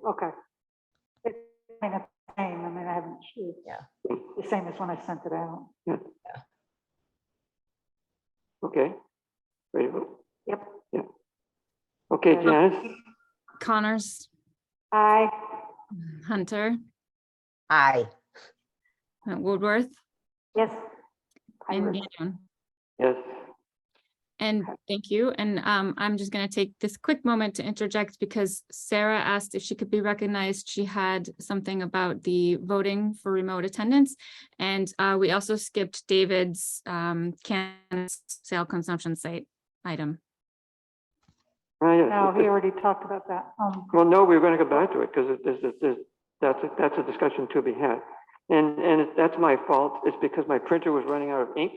Okay. It's the same. I mean, I haven't. The same as when I sent it out. Yeah. Okay. Ready to vote? Yep. Yeah. Okay, Janice. Connors, Aye. Hunter, Aye. Woodworth, Yes. and Gajon. Yes. And thank you. And I'm just going to take this quick moment to interject because Sarah asked if she could be recognized. She had something about the voting for remote attendance. And we also skipped David's can sale consumption site item. Yes, No, he already talked about that. well, no, we're going to go back to it because that's a discussion to be had. And that's my fault. It's because my printer was running out of ink.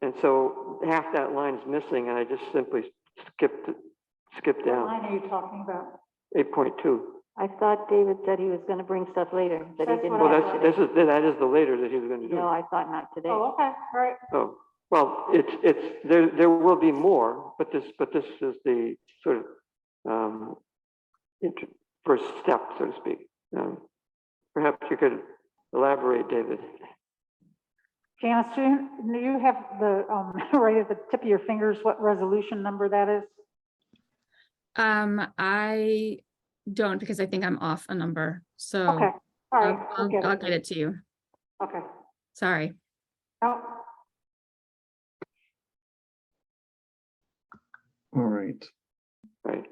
And so half that line is missing and I just simply skipped What down. line are you talking about? 8.2. I thought David said he was gonna bring stuff later, that he That's didn't. what Well, I have thought. today. that is the later that he was going to do. No, I thought not today. Oh, okay, all right. Oh, well, there will be more, but this is the sort of first step, so to speak. Perhaps you could elaborate, David. Janice, do you have the, right at the tip of your fingers, what resolution number that is? I don't, because I think I'm off a number, so Okay, all right. we'll I'll get it to you. Okay. Sorry. Oh, All right. Right.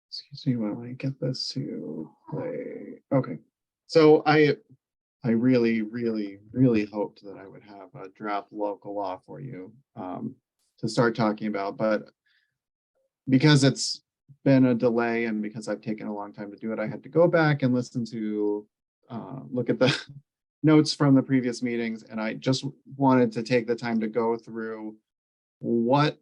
Excuse me while I get this to play. Okay. So I really, really, really hoped that I would have a draft local law for you to start talking about, but because it's been a delay and because I've taken a long time to do it, I had to go back and listen to look at the notes from the previous meetings, and I just wanted to take the time to go through what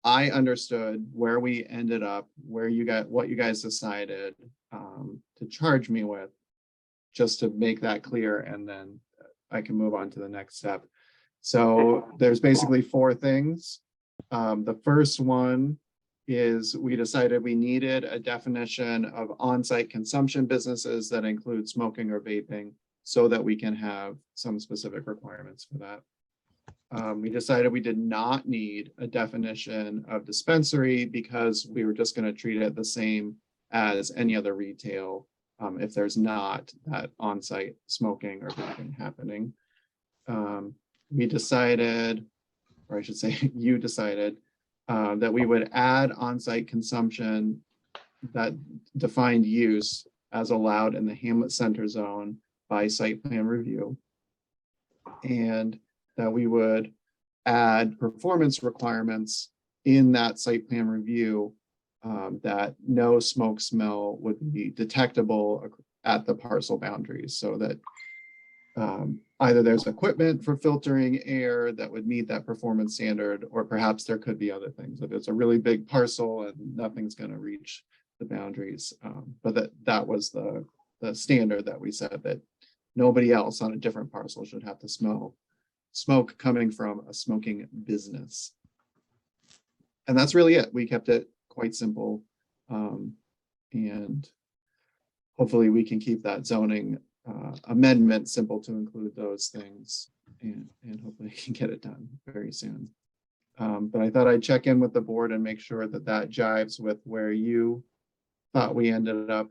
I understood, where we ended up, where you got, what you guys decided to charge me with, just to make that clear, and then I can move on to the next step. So there's basically 4 things. The first one is we decided we needed a definition of on-site consumption businesses that include smoking or vaping so that we can have some specific requirements for that. We decided we did not need a definition of dispensary because we were just going to treat it the same as any other retail if there's not that on-site smoking or vaping happening. We decided, or I should say you decided, that we would add on-site consumption that defined use as allowed in the Hamlet Center zone by site plan review, and that we would add performance requirements in that site plan review that no smoke smell would be detectable at the parcel boundaries, so that either there's equipment for filtering air that would meet that performance standard, or perhaps there could be other things. If it's a really big parcel and nothing's going to reach the boundaries, but that was the standard that we said, that nobody else on a different parcel should have to smell smoke coming from a smoking business. And that's really it. We kept it quite simple, and hopefully we can keep that zoning amendment simple to include those things, and hopefully we can get it done very soon. But I thought I'd check in with the board and make sure that that jives with where you thought we ended up,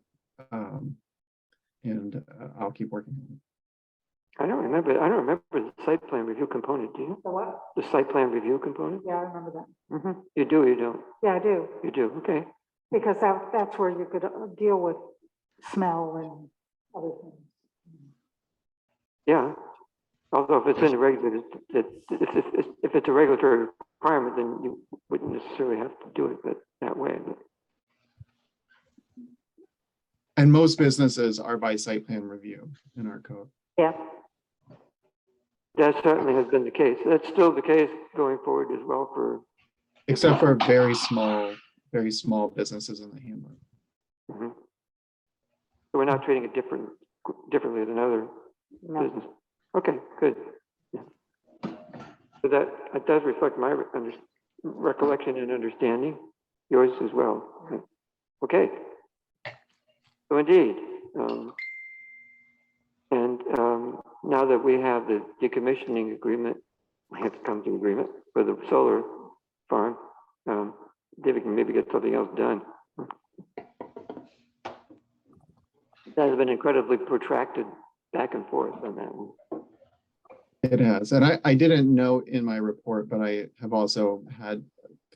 and I'll keep working on it. I don't remember the site plan review component, do you? the what? The site plan review component? Yeah, I remember that. You do, you don't? Yeah, I do. You do, okay. Because that's where you could deal with smell and other things. Yeah. Although if it's in the regulated, if it's a regulatory requirement, then you wouldn't necessarily have to do it that way. But And most businesses are by site plan review in our code. Yeah. that certainly has been the case. That's still the case going forward as well for. Except for very small businesses in the hamlet. Mhm. So we're not treating it differently than other business. Okay, good. Yeah. So that does reflect my recollection and understanding, yours as well. Okay. So indeed, now that we have the decommissioning agreement, we have to come to agreement for the solar farm. David can maybe get something else done. That has been incredibly protracted back and forth on that one. It has, and I didn't note in my report, but I have also had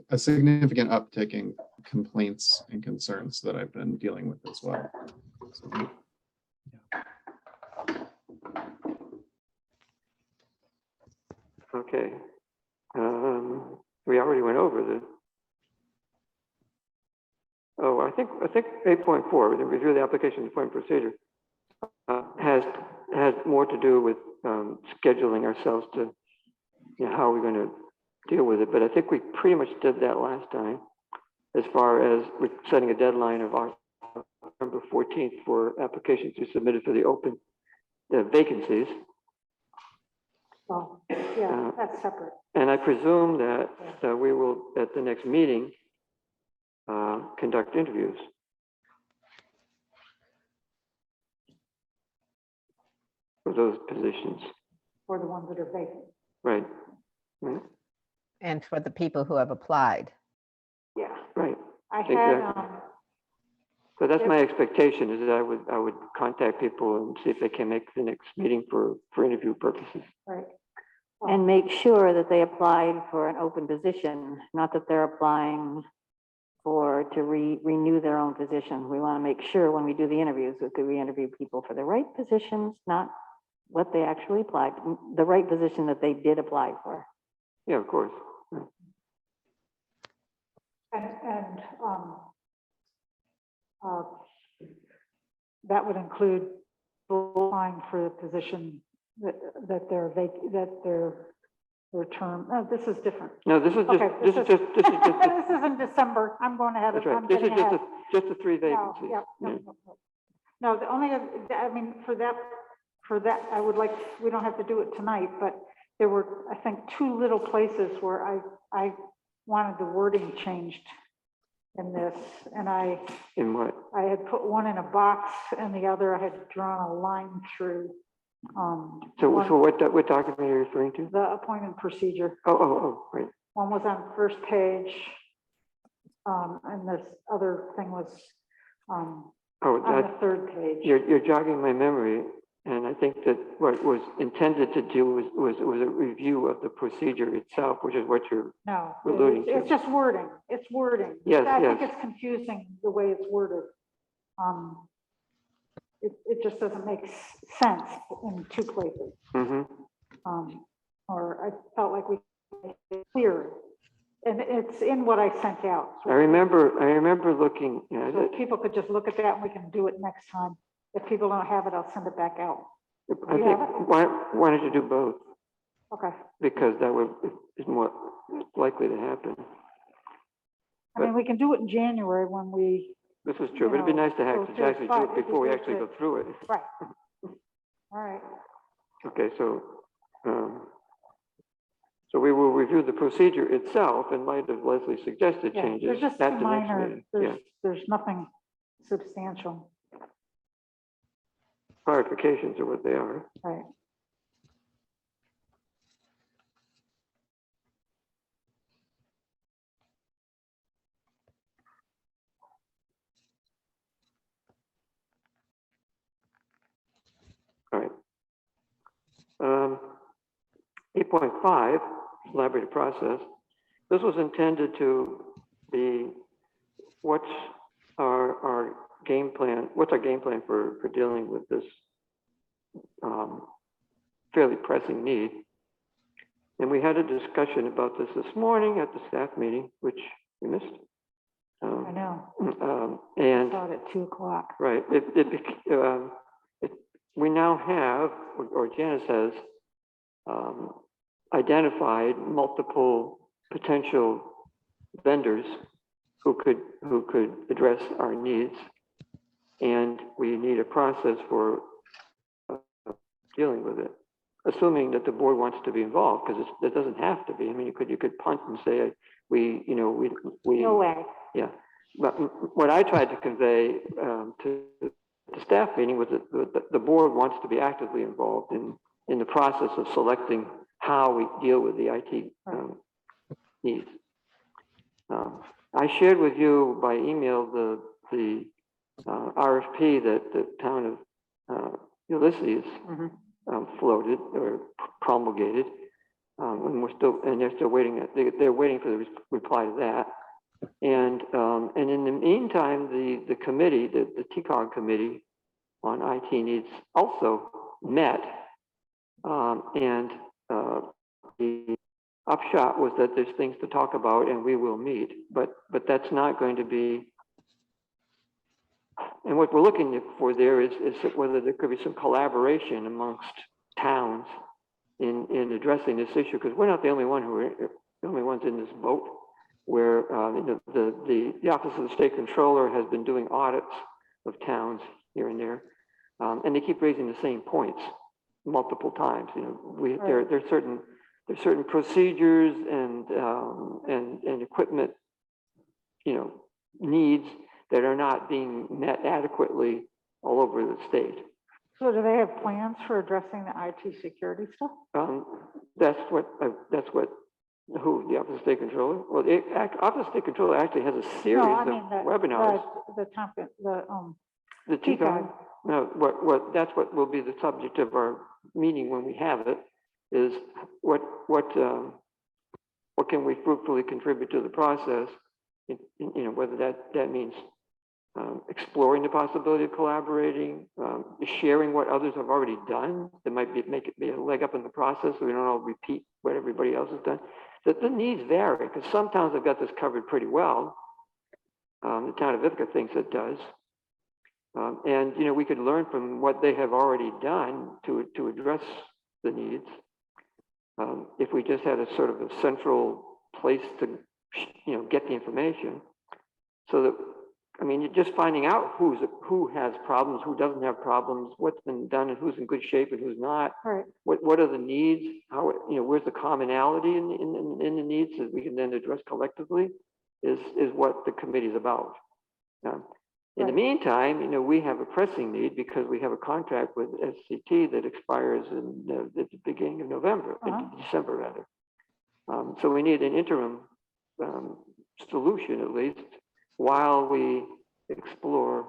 a significant uptick in complaints and concerns that I've been dealing with as well. So, yeah. Okay. We already went over the. Oh, I think 8.4, the review of the application appointment procedure, has more to do with scheduling ourselves to, you know, how we're going to deal with it. But I think we pretty much did that last time, as far as we're setting a deadline of November 14th for applications to be submitted for the vacancies. So, yeah, that's separate. And I presume that we will, at the next meeting, conduct interviews. For those positions. For the ones that are vacant. Right. Right. And for the people who have applied. Yeah. Right. I had, Exactly. So that's my expectation, is that I would contact people and see if they can make the next meeting for interview purposes. right. And make sure that they applied for an open position, not that they're applying to renew their own position. We want to make sure when we do the interviews that we interview people for the right positions, not what they actually applied, the right position that they did apply for. Yeah, of course. And that would include applying for the position that their term, this is different. No, this is just, Okay, this is just, this is in December. I'm going ahead. that's right. I'm This is getting ahead. just the 3 No, vacancies. yeah, Yeah. no, the only, I mean, for that, I would like, we don't have to do it tonight, but there were, I think, 2 little places where I wanted the wording changed in this, and In what? I had put one in a box and the other I had drawn a line through. So one- what document are you referring to? The appointment procedure. Oh, right. One was on the first page, and this other thing was on the 3rd page. You're jogging my memory, and I think that what was intended to do was a review of the procedure itself, which is what you're No, alluding it's to. just wording. It's wording. Yes, I think yes. it's confusing the way it's worded. It just doesn't make sense in 2 places. Mm-hmm. Or I felt like we made it clear, and it's in what I sent out. I remember looking at So it. people could just look at that and we can do it next time. If people don't have it, I'll send it back out. I You think, have it? why don't you do both? Okay. Because that is more likely to happen. I mean, we can do it in January when we, This is true, but it'd be nice to go have through to it, actually do but it if we before we do actually it- go through it. right. All right. Okay, so we will review the procedure itself in light of Leslie's suggested Yeah, changes they're just at too the next minor. meeting. Yeah, There's nothing substantial. clarifications of what they are. Right. All right. 8.5, collaborative process. This was intended to be what's our game plan? What's our game plan for dealing with this fairly pressing need? And we had a discussion about this morning at the staff meeting, which we missed. I know. And Saw it at 2 o'clock. right, we now have, or Janice has, identified multiple potential vendors who could address our needs, and we need a process for dealing with it, assuming that the board wants to be involved, because it doesn't have to be. I mean, you could punt and say we No way. yeah. But what I tried to convey to the staff meeting was that the board wants to be actively involved in the process of selecting how we deal with the IT needs. I shared with you by email the RFP that the town of Ulysses floated or promulgated, and they're still waiting. They're waiting for the reply to that. And in the meantime, the committee, the TCOG committee on IT needs also met, and the upshot was that there's things to talk about and we will meet, but that's not going to be. And what we're looking for there is whether there could be some collaboration amongst towns in addressing this issue, because we're not the only ones in this boat. Where the Office of the State Controller has been doing audits of towns here and there, and they keep raising the same points multiple times. There's certain procedures and equipment, needs that are not being met adequately all over the state. So do they have plans for addressing the IT security stuff? That's what who, the Office of State Controller? Well, the Office of State Controller actually has a series No, I of mean, webinars. The TCOG. No, that's what will be the subject of our meeting when we have it, is what can we fruitfully contribute to the process? Whether that means exploring the possibility of collaborating, sharing what others have already done that might make it be a leg up in the process, so we don't all repeat what everybody else has done. The needs vary, because some towns have got this covered pretty well. The town of Ithaca thinks it does. And we could learn from what they have already done to address the needs. If we just had a sort of a central place to get the information, so that just finding out who has problems, who doesn't have problems, what's been done, and who's in good shape and who's not. Right. What are the needs? How where's the commonality in the needs that we can then address collectively? Is what the committee is about. In the meantime, we have a pressing need because we have a contract with SCT that expires at the beginning of November, December rather. So we need an interim solution at least, while we explore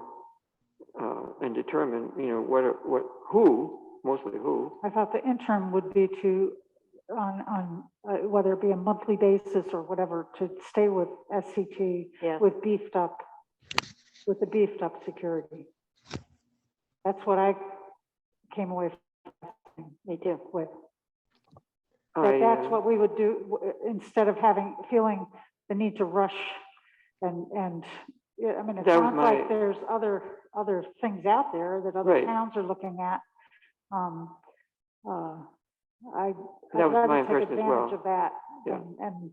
and determine, mostly who. I thought the interim would be on whether it be a monthly basis or whatever, to stay with SCT with the beefed up security. That's what I came away from. Me too. With. That's what we would do instead of feeling the need to rush and it sounds like there's other things out there that other towns are looking at. I'd rather take advantage of that and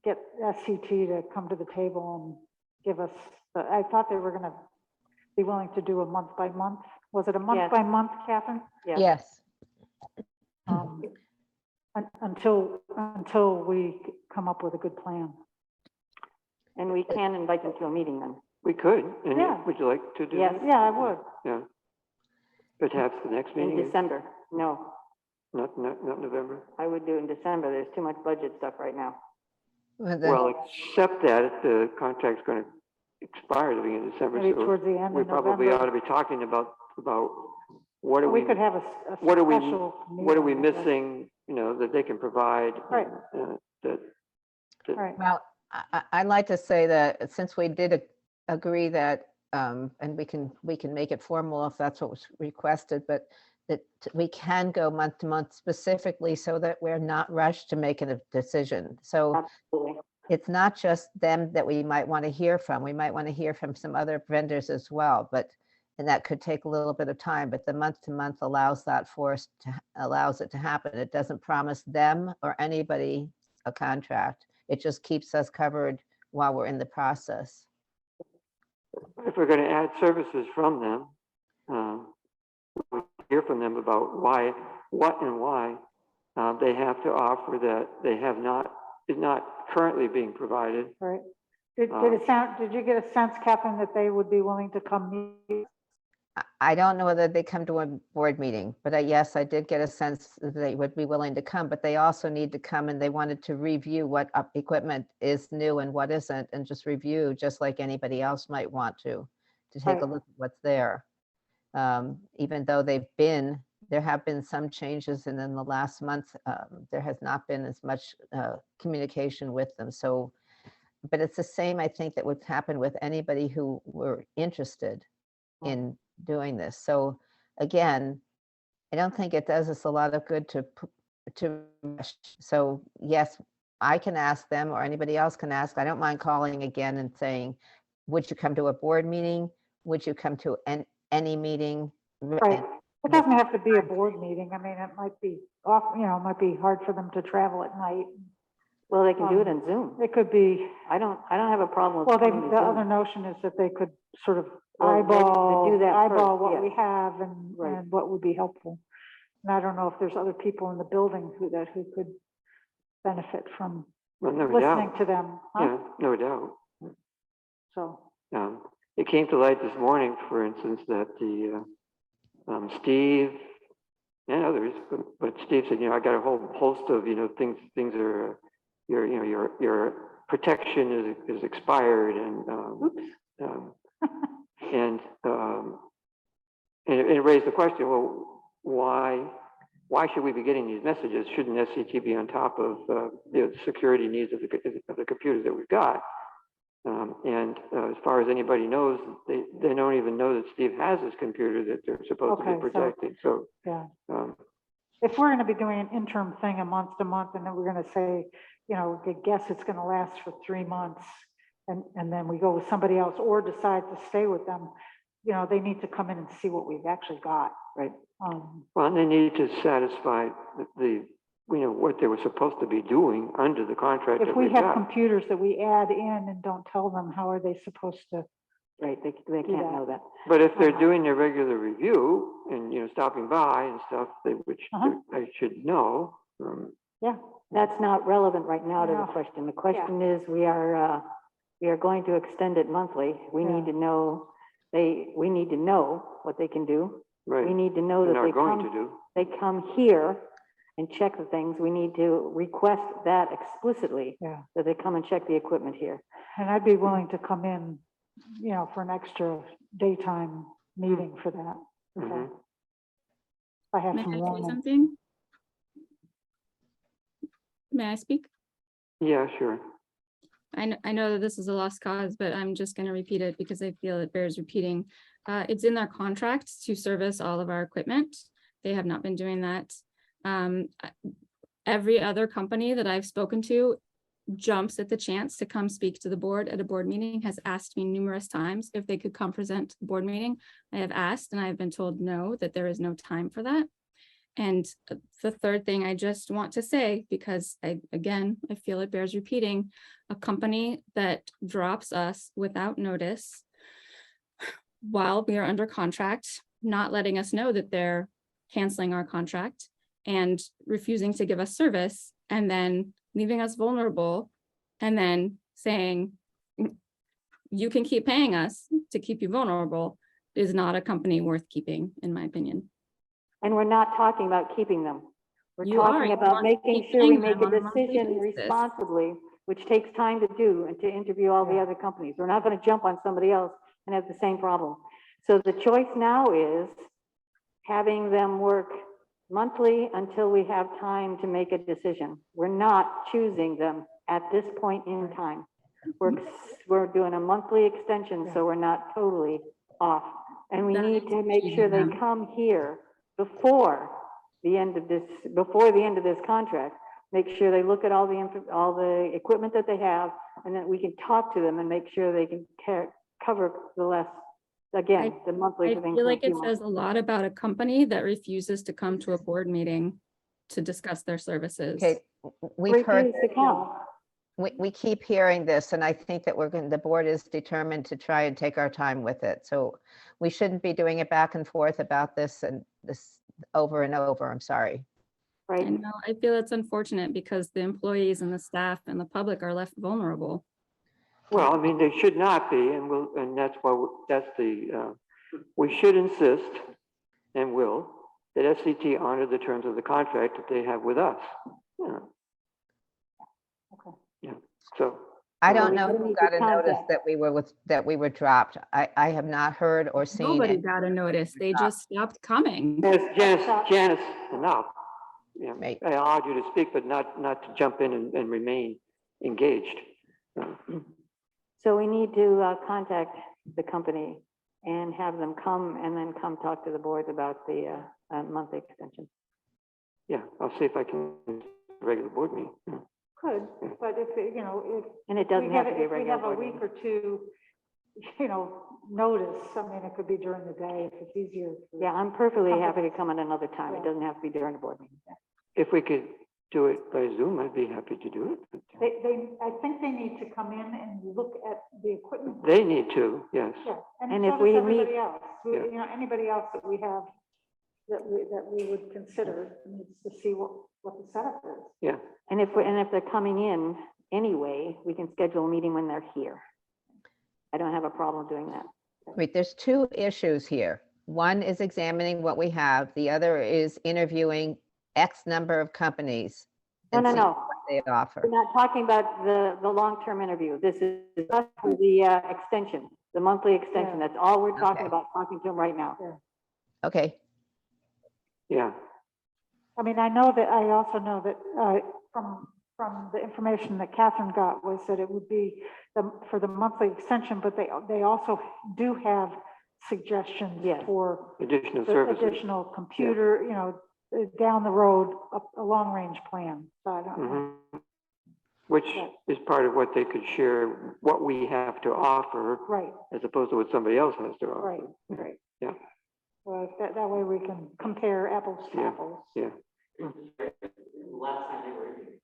get SCT to come to the table and give us. I thought they were going to be willing to do a month by month. Was it a month by month, Catherine? Yes. Until we come up with a good plan. And we can invite them to a meeting then. We could. And would you like to do that? Yeah, I would. Yeah. Perhaps the next meeting. In December. No, Not November. I would do it in December. There's too much budget stuff right now. Well, except that the contract's going to expire at the beginning of December. Maybe so towards the end we of probably November. ought to be talking about what are We could have a what are we special what are we meeting, I guess. missing, that they can provide. Right. Right. Well, I'd like to say that since we did agree that, and we can make it formal if that's what was requested, but that we can go month to month specifically so that we're not rushed to make a decision. So Absolutely. it's not just them that we might want to hear from. We might want to hear from some other vendors as well, and that could take a little bit of time, but the month to month allows it to happen. It doesn't promise them or anybody a contract. It just keeps us covered while we're in the process. If we're going to add services from them, we hear from them about what and why they have to offer that is not currently being provided. Right. Did you get a sense, Catherine, that they would be willing to come meet? I don't know whether they come to a board meeting, but yes, I did get a sense that they would be willing to come, but they also need to come and they wanted to review what equipment is new and what isn't, and just review just like anybody else might want to take a look at what's there. Even though there have been some changes, and in the last month, there has not been as much communication with them. So, but it's the same, I think, that would happen with anybody who were interested in doing this. So again, I don't think it does us a lot of good to so yes, I can ask them or anybody else can ask. I don't mind calling again and saying, would you come to a board meeting? Would you come to any meeting? Right. It doesn't have to be a board meeting. I mean, it might be off, it might be hard for them to travel at night. Well, they can do it in Zoom. It could be, I don't have a problem with. well, coming to the other Zoom. notion is that they could sort of Well, they could do that eyeball first, what we yes. have and, Right. and what would be helpful. And I don't know if there's other people in the building who could benefit from Well, no listening doubt. to them. Huh? Yeah, no doubt. So, It came to light this morning, for instance, that the Steve and others, but Steve said, I got a whole host of, things are, your protection is expired and and it raised the question, well, why should we be getting these messages? Shouldn't SCT be on top of the security needs of the computers that we've got? As far as anybody knows, they don't even know that Steve has his computer that they're supposed to be protecting. So, yeah. If we're gonna be doing an interim thing a month to month, and then we're gonna say, I guess it's gonna last for 3 months, and then we go with somebody else or decide to stay with them, they need to come in and see what we've actually got. Right. well, and they need to satisfy what they were supposed to be doing under the contract If that we we've have got. computers that we add in and don't tell them, how are they supposed to? Right, they can't know that. But if they're doing their regular review and, stopping by and stuff, which they should know. Yeah. That's not relevant right now to the No. question. The question is, we are going to extend it monthly. We need to know, we need to know what they can do. Right. We need to know that They're not going to do. they come here and check the things. We need to request that explicitly, that they come and check the equipment here. And I'd be willing to come in, for an extra daytime meeting for that. Mhm. If I have May some I say warning. something? May I speak? Yeah, sure. I know that this is a lost cause, but I'm just going to repeat it because I feel it bears repeating. It's in their contract to service all of our equipment. They have not been doing that. Every other company that I've spoken to jumps at the chance to come speak to the board at a board meeting, has asked me numerous times if they could come present to the board meeting. I have asked and I've been told no, that there is no time for that. And the third thing I just want to say, because I feel it bears repeating, a company that drops us without notice while we are under contract, not letting us know that they're canceling our contract and refusing to give us service, and then leaving us vulnerable, and then saying, you can keep paying us to keep you vulnerable, is not a company worth keeping, in my opinion. And we're not talking about keeping them. We're You are. talking You about want to making keep sure we paying make them on a a monthly decision basis. responsibly, which takes time to do, and to interview all the other companies. We're not going to jump on somebody else and have the same problem. So the choice now is having them work monthly until we have time to make a decision. We're not choosing them at this point in time. We're doing a monthly extension, so we're not totally off. And we That need is to make sure choosing they them. come here before the end of this contract. Make sure they look at all the equipment that they have, and then we can talk to them and make sure they can cover the less, again, the monthly I thing. feel for a like few it says months. a lot about a company that refuses to come to a board meeting to discuss their services. Okay, we've heard, Refuse to come. we keep hearing this, and I think that the board is determined to try and take our time with it. So we shouldn't be doing it back and forth about this and this over and over. I'm sorry. Right. I know, I feel it's unfortunate because the employees and the staff and the public are left vulnerable. Well, I mean, they should not be, and that's why, we should insist and will, that SCT honor the terms of the contract that they have with us. Yeah. Okay. Yeah, so. I don't we know do who need got to a notice contact. that we were dropped. I have not heard or seen Nobody it. got a notice. They just stopped coming. Janice, enough. Yeah, Right. I allowed you to speak, but not to jump in and remain engaged. So we need to contact the company and have them come, and then come talk to the board about the monthly extension. Yeah, I'll see if I can, regular board meeting. Could, but if, if. And it doesn't we have get to be a if we regular have a board week meeting. or two, notice, I mean, it could be during the day if it's easier. Yeah, I'm perfectly happy to come at another time. It Yeah. doesn't have to be during the board meeting. If we could do it by Zoom, I'd be happy to do it. I think they need to come in and look at the equipment. They need to, yes. Yeah, And and if so we does everybody meet- else, Yeah. anybody else that we have that we would consider needs to see what the setup is. Yeah, And if they're coming in anyway, we can schedule a meeting when they're here. I don't have a problem doing that. Wait, there's two issues here. One is examining what we have. The other is interviewing X number of companies. No, and no, see no. what they offer. We're not talking about the long-term interview. This is just for the extension, the monthly extension. Yeah. That's all we're talking Okay. about, talking to them right now. Okay, yeah, I mean, I also know that from the information that Catherine got was that it would be for the monthly extension, but they also do have suggestions Yes. for additional the services. additional computer, down the road, a long-range plan. So I don't know. Mhm. Which Yeah. is part of what they could share, what we have to offer, Right, as opposed to what somebody else has to offer. right, right. Yeah. Well, that way we can compare apples to Yeah. apples. Yeah. Last time they were here.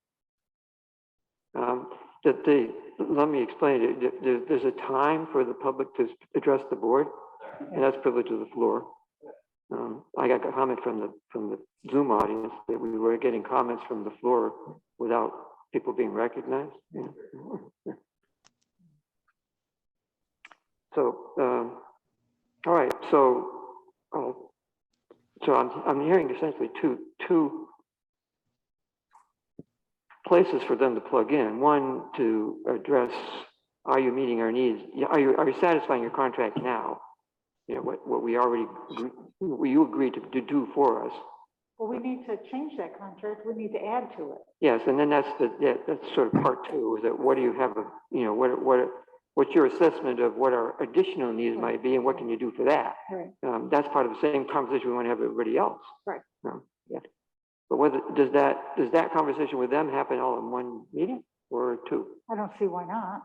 Let me explain it. There's a time for the public to address the board, and that's privilege of the floor. I got a comment from the Zoom audience that we were getting comments from the floor without people being recognized. Yeah. So, all right, so I'm hearing essentially two places for them to plug in. One, to address, are you meeting our needs? Are you satisfying your contract now? What we already, you agreed to do for us. Well, we need to change that contract. We need to add to it. Yes, and then that's sort of part two, is that what do you have, what's your assessment of what our additional needs might be and what can you do for that? Right. That's part of the same conversation we want to have with everybody else. Right. Yeah. But does that conversation with them happen all in one meeting or two? I don't see why not.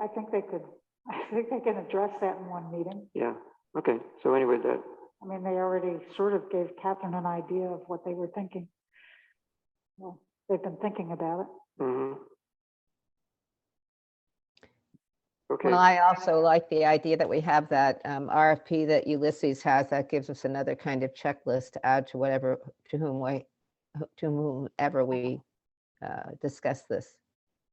I think they can address that in one meeting. Yeah, okay, so anyway, I mean, they already sort of gave Catherine an idea of what they were thinking. Well, they've been thinking about it. mhm. Okay, well, I also like the idea that we have that RFP that Ulysses has, that gives us another kind of checklist to add to whomever we discuss this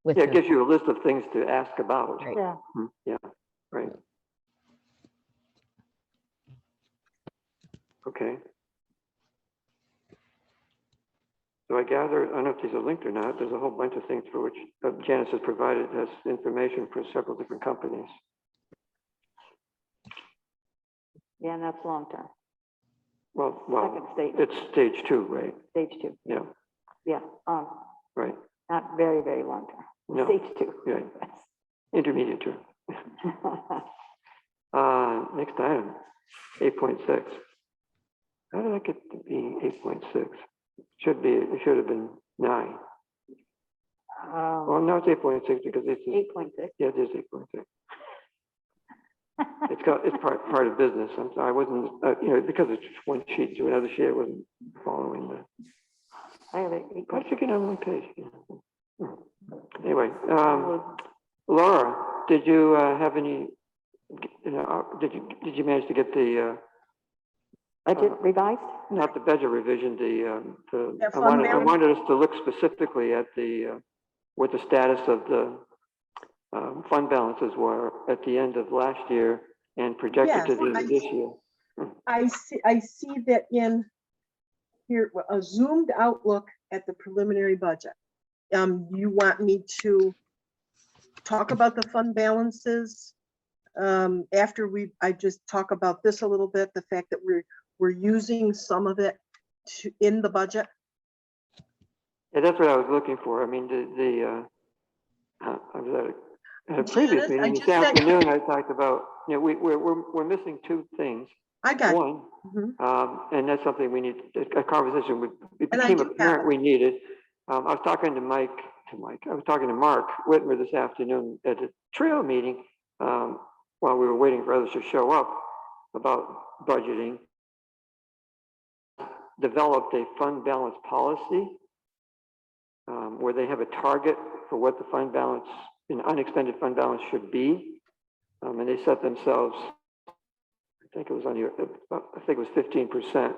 with. yeah, it them. gives you a list of things to ask about. Right. Yeah. Yeah, right. Okay. So I gather, I don't know if these are linked or not, there's a whole bunch of things for which Janice has provided us information for several different companies. Yeah, and that's long-term, Well, second stage, it's stage two, right? stage two. Yeah, Yeah, right. not very, very long-term. No, Stage two. right. Intermediate term. Next item, 8.6. How did I get to being 8.6? It should have been 9. Well, no, it's 8.6 because it's 8.6. yeah, it is 8.6. It's part of business. I wasn't, because it's just one sheet to another sheet, I wasn't following the. I have it. I should get on one page. Anyway, Laura, did you have any? Did you manage to get the? Budget revised? Not the budget revision. Yeah, I fund wanted us to look specifically at what the status of the fund balances were at the end of last year and projected to the end of this year. I see that in here, a zoomed outlook at the preliminary budget. You want me to talk about the fund balances after I just talk about this a little bit, the fact that we're using some of it in the budget? Yeah, that's what I was looking for. I mean, I was at a previous Janice, meeting this sent you- afternoon. I talked about, we're missing two things. I got, One, And that's something we need, a conversation would, it And I became do have apparent it. we needed. I was talking to I was talking to Mark Whitmer this afternoon at a trail meeting, while we were waiting for others to show up, about budgeting. Developed a fund balance policy, where they have a target for what the fund balance, an unexpended fund balance should be. And they set themselves, I think it was on your, I think it was 15%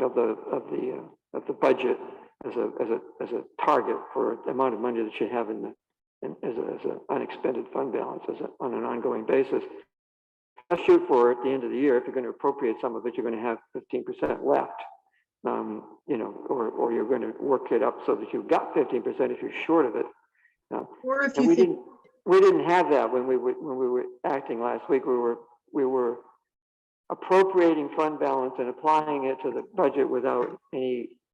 of the budget as a target for the amount of money that you have as an unexpended fund balance on an ongoing basis. Let's shoot for at the end of the year. If you're going to appropriate some of it, you're going to have 15% left. Or you're going to work it up so that you've got 15% if you're short of it. Or if And you we think, didn't have that when we were acting last week. We were appropriating fund balance and applying it to the budget without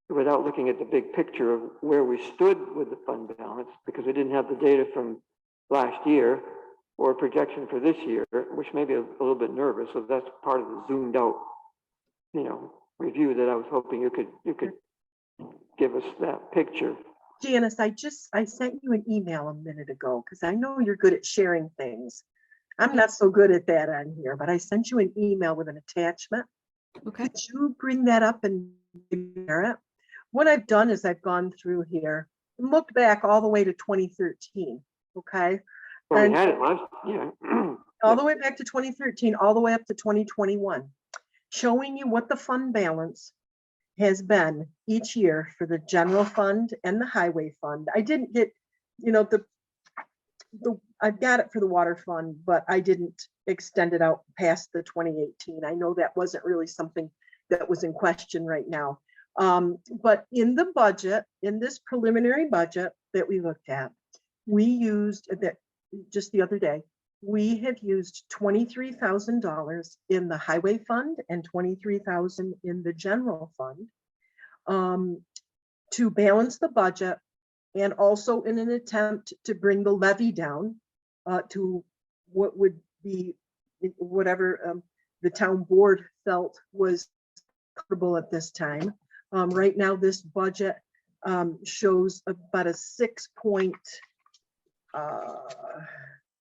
looking at the big picture of where we stood with the fund balance, because we didn't have the data from last year or a projection for this year, which may be a little bit nervous. So that's part of the zoomed out, review that I was hoping you could give us that picture. Janice, I sent you an email a minute ago because I know you're good at sharing things. I'm not so good at that on here, but I sent you an email with an attachment. Okay. Could you bring that up and share it? What I've done is I've gone through here and looked back all the way to 2013. Okay. Well, And we had it last, yeah. all the way back to 2013, all the way up to 2021, showing you what the fund balance has been each year for the general fund and the highway fund. I didn't get, I've got it for the water fund, but I didn't extend it out past the 2018. I know that wasn't really something that was in question right now. But in the budget, in this preliminary budget that we looked at, we used that just the other day, we have used $23,000 in the highway fund and $23,000 in the general fund to balance the budget, and also in an attempt to bring the levy down to what would be whatever the town board felt was comfortable at this time. Right now, this budget shows about a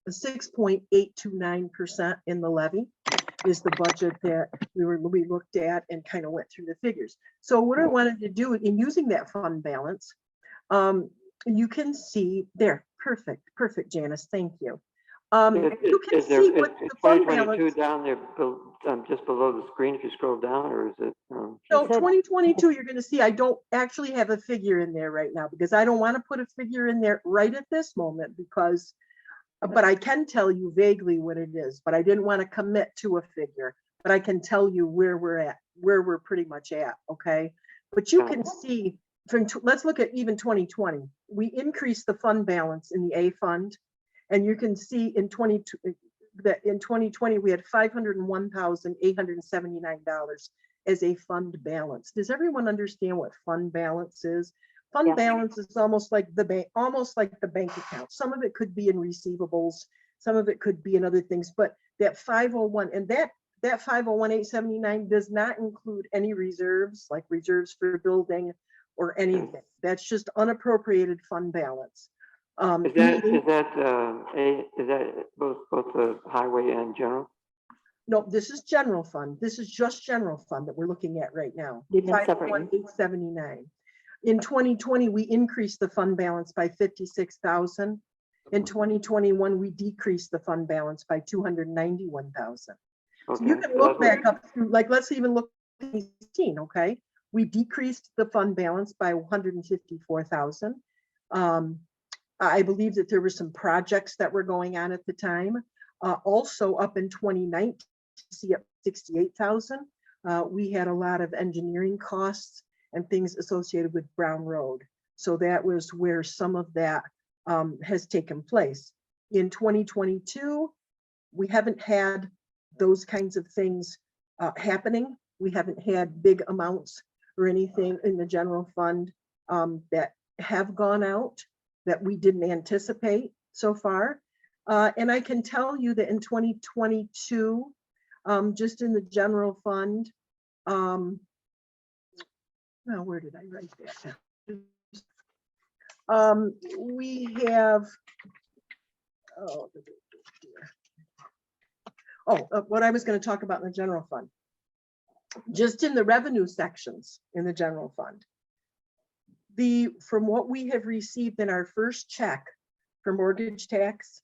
6.829% in the levy is the budget that we looked at and kind of went through the figures. So what I wanted to do in using that fund balance, you can see there, perfect, Janice, thank you. You can see what the fund 2022 balance. down there, just below the screen if you scroll down, or is it? So 2022, you're going to see I don't actually have a figure in there right now because I don't want to put a figure in there right at this moment because, but I can tell you vaguely what it is, but I didn't want to commit to a figure, but I can tell you where we're at, where we're pretty much at, okay? But you can see, let's look at even 2020. We increased the fund balance in the A fund, and you can see in 2020, we had $501,879 as a fund balance. Does everyone understand what fund balance is? Fund balance is almost like the bank account. Some of it could be in receivables, some of it could be in other things, but that 501 and that 501,879 does not include any reserves, like reserves for building or anything. That's just unappropriated fund balance. Is that both the highway and general? No, this is general fund. This is just general fund that we're looking at right now. Did them separately. 501,879. In 2020, we increased the fund balance by 56,000. In 2021, we decreased the fund balance by 291,000. So you can look back up through, like, let's even look at 2018, okay? We decreased the fund balance by 154,000. I believe that there were some projects that were going on at the time. Also up in 2019, see up 68,000. We had a lot of engineering costs and things associated with Brown Road. So that was where some of that has taken place. In 2022, we haven't had those kinds of things happening. We haven't had big amounts or anything in the general fund that have gone out that we didn't anticipate so far. And I can tell you that in 2022, just in the general fund, Now, where did I write that? We have, oh, dear. What I was going to talk about in the general fund. Just in the revenue sections in the general fund. From what we have received in our first check for mortgage tax,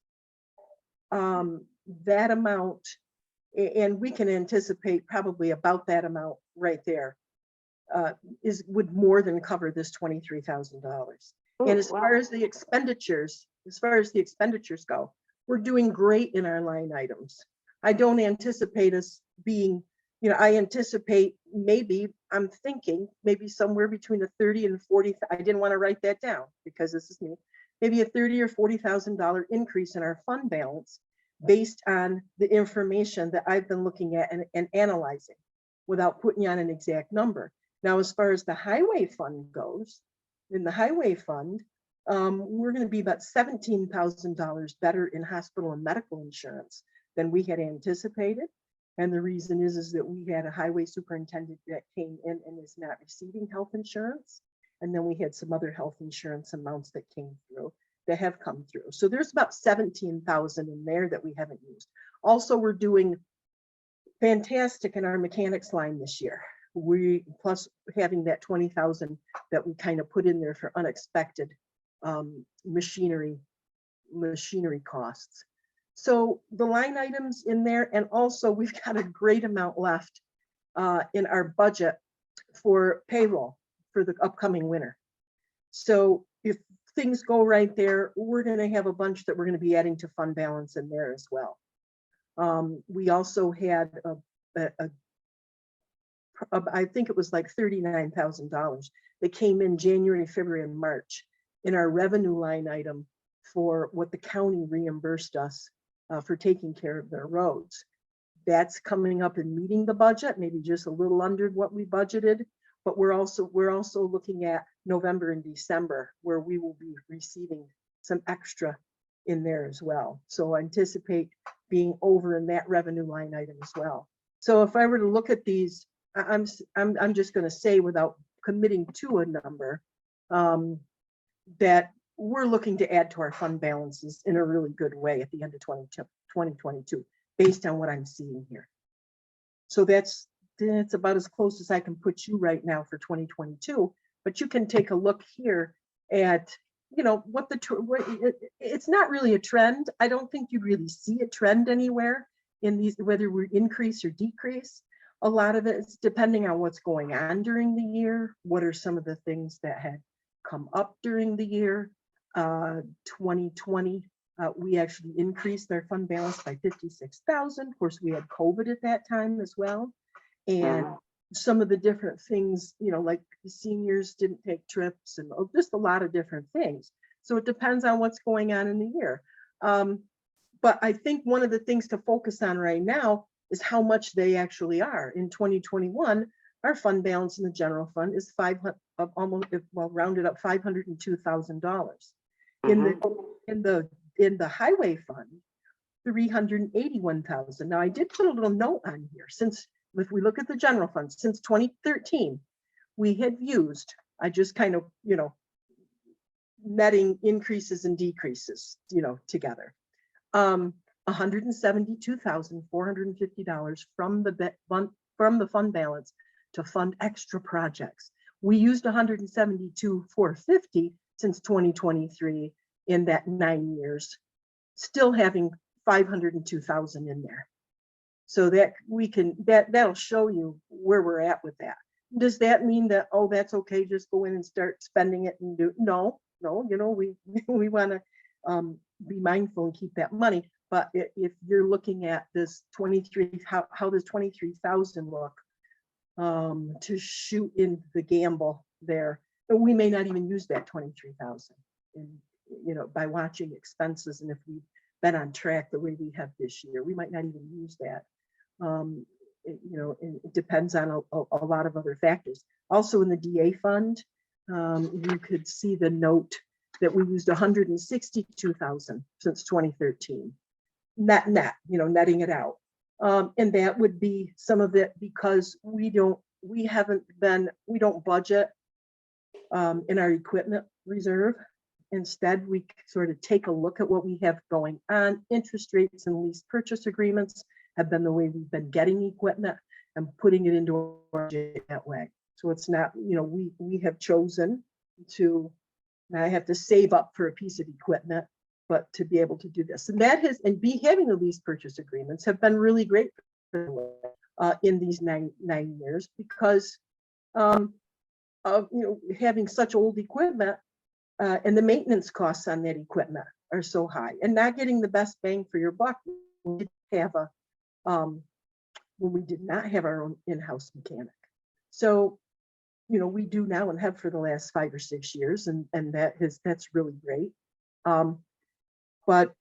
that amount, and we can anticipate probably about that amount right there, would more than cover this $23,000. And as far as the expenditures, go, we're doing great in our line items. I don't anticipate us being, I anticipate I'm thinking maybe somewhere between a 30 and 40. I didn't want to write that down because this is me. Maybe a $30,000 or $40,000 increase in our fund balance based on the information that I've been looking at and analyzing without putting you on an exact number. Now, as far as the highway fund goes, in the highway fund, we're going to be about $17,000 better in hospital and medical insurance than we had anticipated. And the reason is that we had a highway superintendent that came in and is not receiving health insurance. And then we had some other health insurance amounts that came through that have come through. So there's about 17,000 in there that we haven't used. Also, we're doing fantastic in our mechanics line this year. We plus having that 20,000 that we kind of put in there for unexpected machinery costs. So the line items in there, and also we've got a great amount left in our budget for payroll for the upcoming winter. So if things go right there, we're going to have a bunch that we're going to be adding to fund balance in there as well. We also had I think it was like $39,000 that came in January, February, and March in our revenue line item for what the county reimbursed us for taking care of their roads. That's coming up and meeting the budget, maybe just a little under what we budgeted, but we're also looking at November and December where we will be receiving some extra in there as well. So I anticipate being over in that revenue line item as well. So if I were to look at these, I'm just going to say without committing to a number that we're looking to add to our fund balances in a really good way at the end of 2022, based on what I'm seeing here. So that's about as close as I can put you right now for 2022. But you can take a look here at, what it's not really a trend. I don't think you really see a trend anywhere in these, whether we increase or decrease. A lot of it is depending on what's going on during the year. What are some of the things that had come up during the year? 2020, we actually increased their fund balance by 56,000. Of course, we had COVID at that time as well. And some of the different things, like the seniors didn't take trips and just a lot of different things. So it depends on what's going on in the year. But I think one of the things to focus on right now is how much they actually are. In 2021, our fund balance in the general fund is rounded up $502,000. In the highway fund, 381,000. Now I did put a little note on here. Since if we look at the general fund, since 2013, we had used, I just kind of, netting increases and decreases, together. $172,450 from the fund balance to fund extra projects. We used $172,450 since 2023 in that 9 years, still having $502,000 in there. So that that'll show you where we're at with that. Does that mean that, oh, that's okay, just go in and start spending it and do? No, we want to be mindful and keep that money. But if you're looking at this 23, how does 23,000 look to shoot in the gamble there? But we may not even use that 23,000, by watching expenses. And if we've been on track the way we have this year, we might not even use that. It depends on a lot of other factors. Also in the DA fund, you could see the note that we used 162,000 since 2013. Net, netting it out. And that would be some of it because we don't we don't budget in our equipment reserve. Instead, we sort of take a look at what we have going on. Interest rates and lease purchase agreements have been the way we've been getting equipment and putting it into our budget that way. So it's not, we have chosen to, now I have to save up for a piece of equipment, but to be able to do this. And that has, and having the lease purchase agreements have been really great in these nine years because of, having such old equipment and the maintenance costs on that equipment are so high and not getting the best bang for your buck. We have when we did not have our own in-house mechanic. So, we do now and have for the last 5 or 6 years, and that's really great. But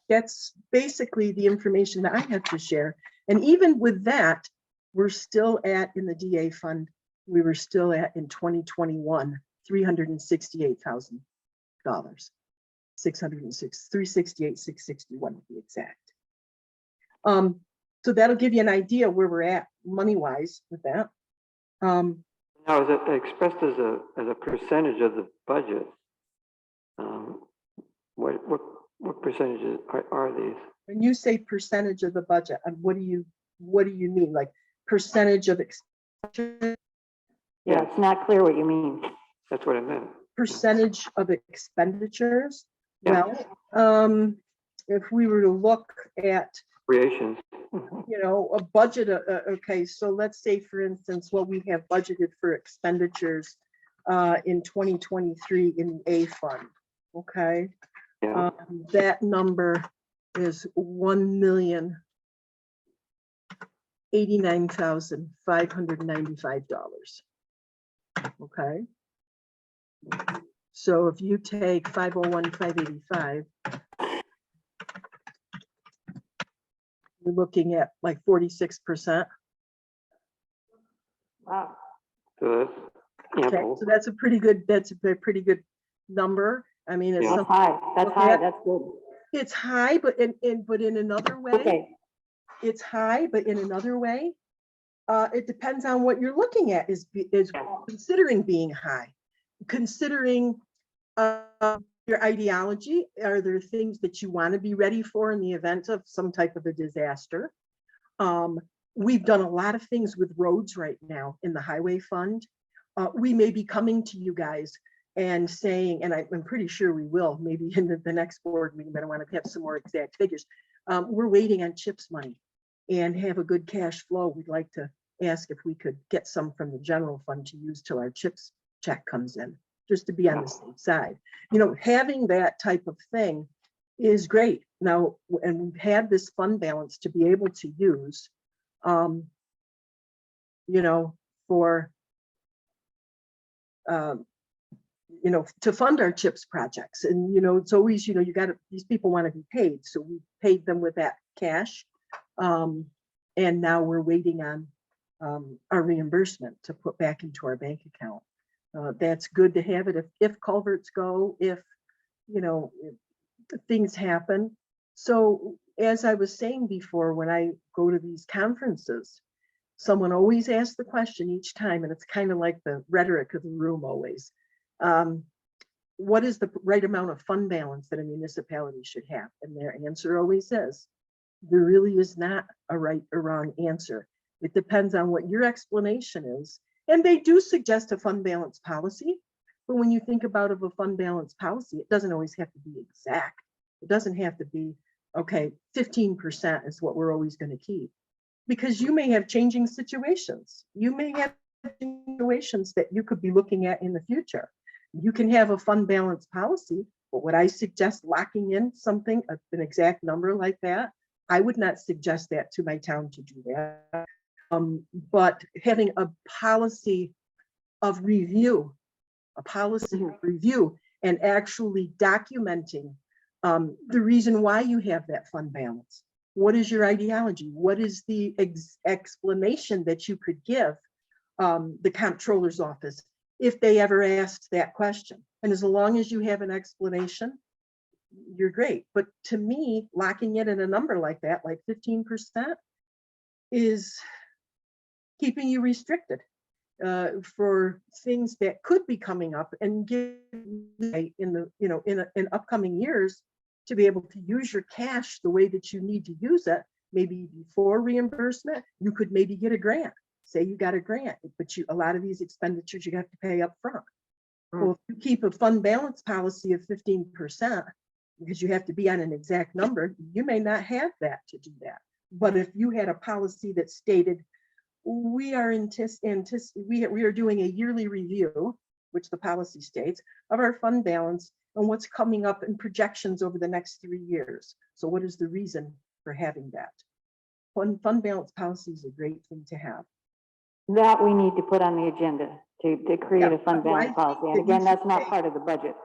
that's basically the information that I have to share. And even with that, we're still in the DA fund, we were still in 2021, $368,000, 368, 661 to be exact. So that'll give you an idea where we're at money-wise with that. Now, is it expressed as a percentage of the budget? What percentages are these? When you say percentage of the budget, what do you mean? Like percentage of expenditure? Yeah, it's not clear what you mean. That's what I meant. Percentage of expenditures? Yeah. Well, if we were to look at, Creations. a budget, okay, so let's say, for instance, what we have budgeted for expenditures in 2023 in the A fund, okay? Yeah. That number is $1,089,595. Okay. So if you take 501,585, you're looking at like 46%. Wow. So that's Okay, ample. so that's a pretty good number. I mean, it's Yeah. That's high. That's Okay. high. That's good. It's high, but in another way, Okay. it's high, but in another way, it depends on what you're looking at is considering being high, considering your ideology. Are there things that you want to be ready for in the event of some type of a disaster? We've done a lot of things with roads right now in the highway fund. We may be coming to you guys and saying, and I'm pretty sure we will, maybe in the next board meeting, but I want to have some more exact figures. We're waiting on CHIPS money and have a good cash flow. We'd like to ask if we could get some from the general fund to use till our CHIPS check comes in, just to be on the safe side. Having that type of thing is great. Now, and we've had this fund balance to be able to use, for to fund our CHIPS projects. And, it's always, these people want to be paid. So we paid them with that cash. And now we're waiting on our reimbursement to put back into our bank account. That's good to have it if culverts go, if things happen. So as I was saying before, when I go to these conferences, someone always asks the question each time, and it's kind of like the rhetoric of the room always. What is the right amount of fund balance that a municipality should have? And their answer always is, there really is not a right or wrong answer. It depends on what your explanation is. And they do suggest a fund balance policy, but when you think about a fund balance policy, it doesn't always have to be exact. It doesn't have to be, okay, 15% is what we're always going to keep, because you may have changing situations. You may have situations that you could be looking at in the future. You can have a fund balance policy, but would I suggest locking in something, an exact number like that? I would not suggest that to my town to do that. But having a policy of review, and actually documenting the reason why you have that fund balance. What is your ideology? What is the explanation that you could give the comptroller's office if they ever asked that question? And as long as you have an explanation, you're great. But to me, locking it in a number like that, like 15%, is keeping you restricted for things that could be coming up, and give in the, you know, in upcoming years to be able to use your cash the way that you need to use it. Maybe before reimbursement, you could maybe get a grant. Say you got a grant, but a lot of these expenditures you have to pay up front. Well, if you keep a fund balance policy of 15%, because you have to be on an exact number, you may not have that to do that. But if you had a policy that stated, we are doing a yearly review, which the policy states, of our fund balance and what's coming up in projections over the next 3 years. So what is the reason for having that? Fund balance policy is a great thing to have. That we need to put on the agenda to create a fund well, I balance policy. And think that again, you that's should not say- part of the budget.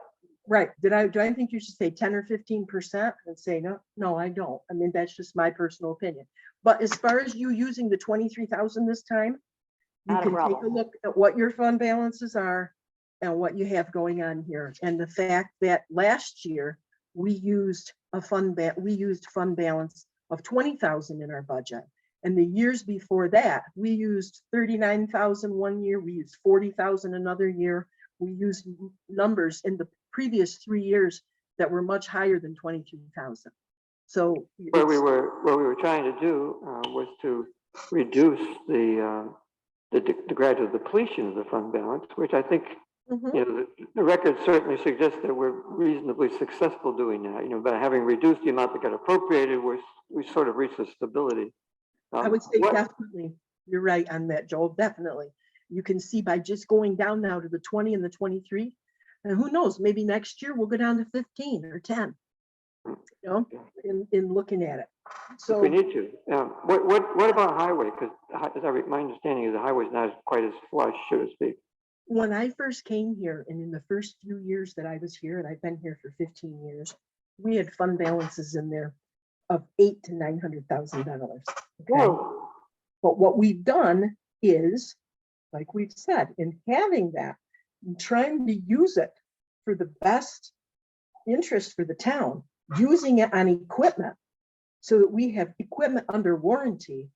Right. Do I think you should say 10 or 15% and say, no, I don't. I mean, that's just my personal opinion. But as far as you using the 23,000 this time, you Not a can take a problem. look at what your fund balances are and what you have going on here. And the fact that last year we used fund balance of 20,000 in our budget. And the years before that, we used 39,000 one year, we used 40,000 another year. We used numbers in the previous 3 years that were much higher than 22,000. So What we were trying to do was to reduce the gradual depletion of the fund balance, which I think, Mhm. you know, the record certainly suggests that we're reasonably successful doing that. You know, by having reduced the amount that got appropriated, we sort of reached a stability. I would say What- definitely, you're right on that, Joel, definitely. You can see by just going down now to the 20 and the 23, and who knows, maybe next year we'll go down to 15 or 10, you know, in looking at it. So We need to. What about highway? Because my understanding is the highway's not quite as flush, so to speak. when I first came here, and in the first few years that I was here, and I've been here for 15 years, we had fund balances in there of $800,000 to $900,000. Okay. But what we've done is, like we've said, in having that, and trying to use it for the best interest for the town, using it on equipment so that we have equipment under warranty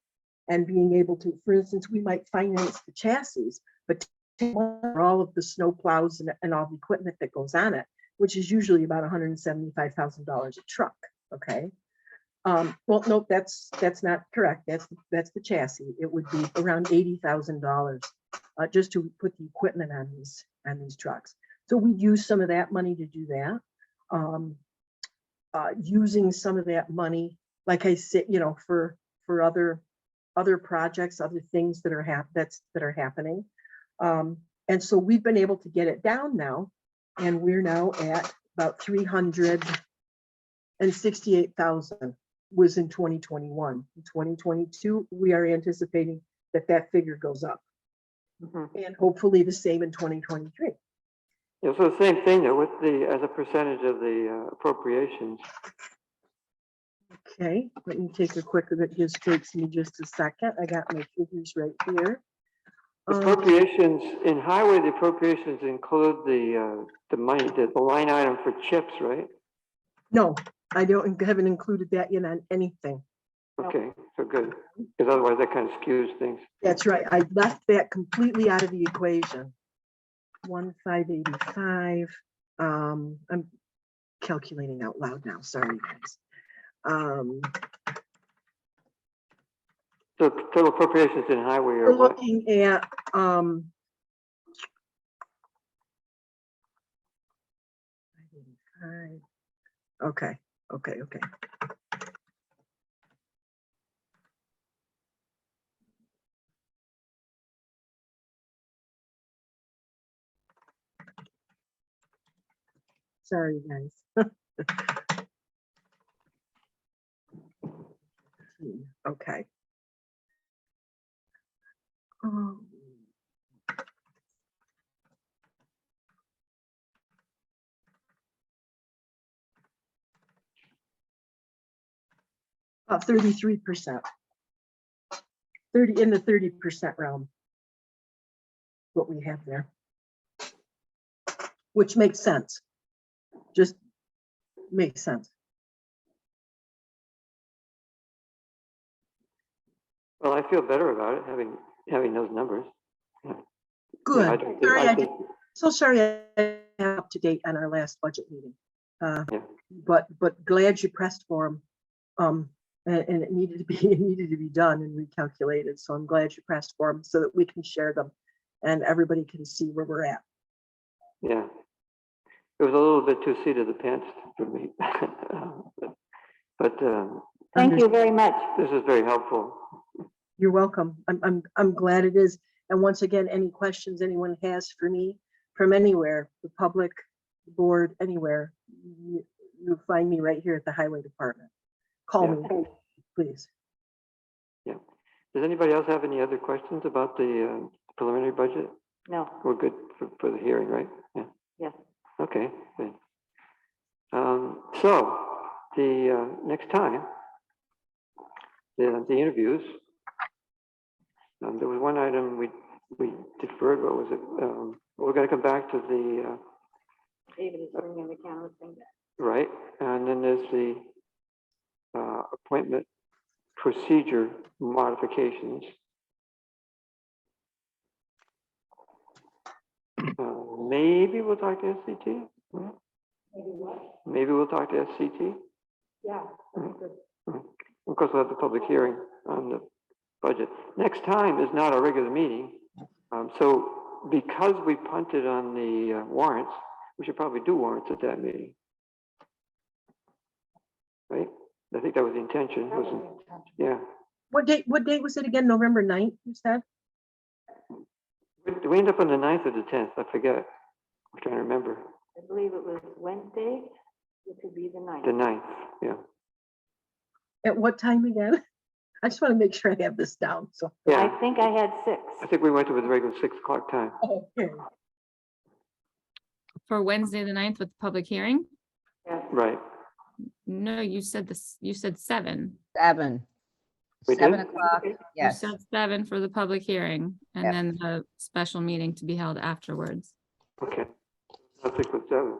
and being able to, for instance, we might finance the chassis, but for all of the snow plows and all the equipment that goes on it, which is usually about $175,000 a truck. Okay. Well, no, that's not correct. That's the chassis. It would be around $80,000 just to put the equipment on these trucks. So we use some of that money to do that. Using some of that money, like I said, you know, for other projects, other things that are happening. And so we've been able to get it down now, and we're now at about 368,000 was in 2021. In 2022, we are anticipating that figure goes up. And hopefully the same in 2023. Yeah, so the same thing though, as a percentage of the appropriations. Okay, let me take a quick, that just takes me just a second. I got my figures right here. Appropriations in highway, the appropriations include the money, the line item for chips, right? No, I haven't included that in on anything. Okay, so good, because otherwise that kind of skews things. That's right. I left that completely out of the equation. 1,585. I'm calculating out loud now. Sorry, guys. So total appropriations in highway We're are what? looking at okay. Sorry, guys. Okay. 33%. 30 in the 30% realm. What we have there. Which makes sense. Just makes sense. Well, I feel better about it, having having those numbers. Good. I don't think- Sorry, I I think- So sorry, I'm up to date on our last budget meeting. Yeah. But glad you pressed for them. And it needed to be, it needed to be done and recalculated. So I'm glad you pressed for them so that we can share them and everybody can see where we're at. Yeah. It was a little bit too seat of the pants for me. But Thank you very much. this is very helpful. You're welcome. I'm glad it is. And once again, any questions anyone has for me from anywhere, the public, board, anywhere, you'll find me right here at the highway department. Call me, please. Yeah. Does anybody else have any other questions about the preliminary budget? No, We're good for the hearing, right? Yeah. yes. Okay, good. So the next time, the interviews, there was one item we deferred. What was it? We're going to come back to the David is bringing the camera thing back. right, and then there's the appointment procedure modifications. Maybe we'll talk to SCT. Hmm? Maybe we'll talk to SCT. Yeah. Of course, we'll have the public hearing on the budget. Next time is not a regular meeting. So because we punted on the warrants, we should probably do warrants at that meeting. Right? I think that was the intention, wasn't it? Yeah. What date was it again? November 9th, you said? Did we end up on the 9th or the 10th? I forget. I'm trying to remember. I believe it was Wednesday, which would be the 9th. The 9th, yeah. At what time again? I just want to make sure I have this down, so. Yeah. I think I had 6. I think we went to the regular 6 o'clock time. Okay. For Wednesday, the 9th with the public hearing? Yes. Right. No, you said this, you said 7. 7. We 7 did? o'clock, You yes. said 7 for the public hearing and Yep. then the special meeting to be held afterwards. Okay. I'll stick with 7.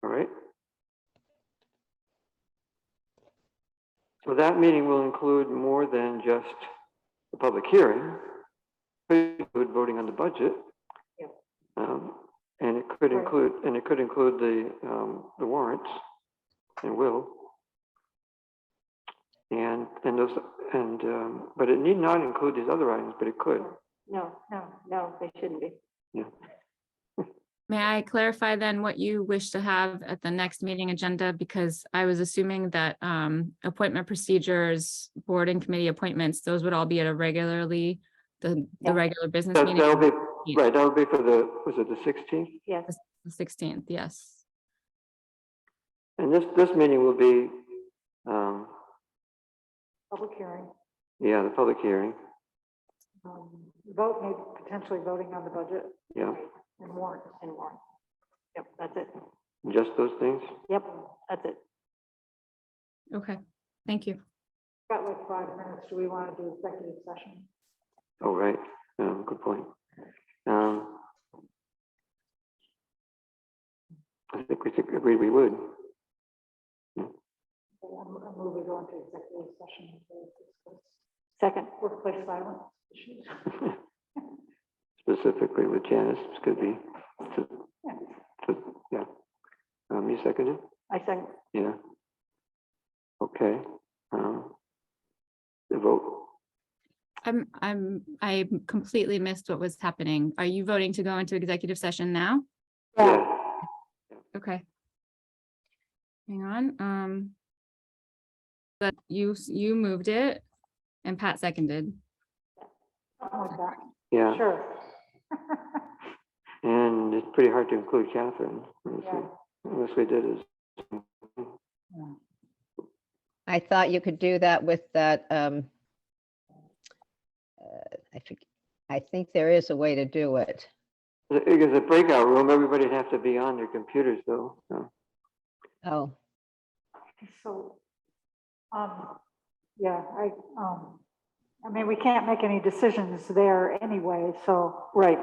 All right. So that meeting will include more than just the public hearing. It could include voting on the budget. Yep. And it could include the warrants, and will. But it need not include these other items, but it could. No, they shouldn't be. Yeah. May I clarify then what you wish to have at the next meeting agenda? Because I was assuming that appointment procedures, board and committee appointments, those would all be at a regularly, the regular business meeting. That'll be, right, that'll be for the, was it the 16th? Yes. The 16th, yes. And this meeting will be, Public hearing. yeah, the public hearing, Vote, maybe potentially voting on the budget yeah, and warrants. Yep, that's it. just those things. Yep, that's it. Okay, thank you. Got like 5 minutes. Do we want to do executive session? Oh, right, good point. I think we agreed we would. I'm moving on to executive session. To discuss Second. workplace violence issues. Specifically with Janice, this could be, yeah. You seconded? I second. Yeah. Okay. The vote. I completely missed what was happening. Are you voting to go into executive session now? Yeah. Okay. Hang on, but you moved it and Pat seconded. Something like that. Yeah. Sure. And it's pretty hard to include Catherine unless we did is. I thought you could do that with that. I think there is a way to do it. Because a breakout room, everybody'd have to be on their computers though. So. Oh, So, yeah, I mean, we can't make any decisions there anyway, so. Right.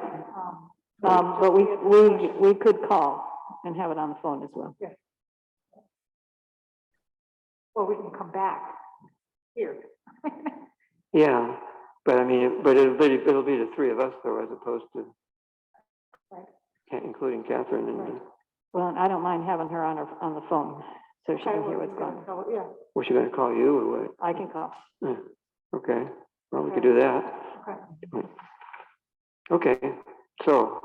But we could call and have it on the phone as well. Well, we can come back here. Yeah. But I mean, but it'll be the three of us though, as opposed to including Catherine and, Well, I don't mind having her on the phone, so she can hear what's going on. Oh, yeah. was she gonna call you or what? I can call. Yeah, okay, well, we could do that. Okay, so,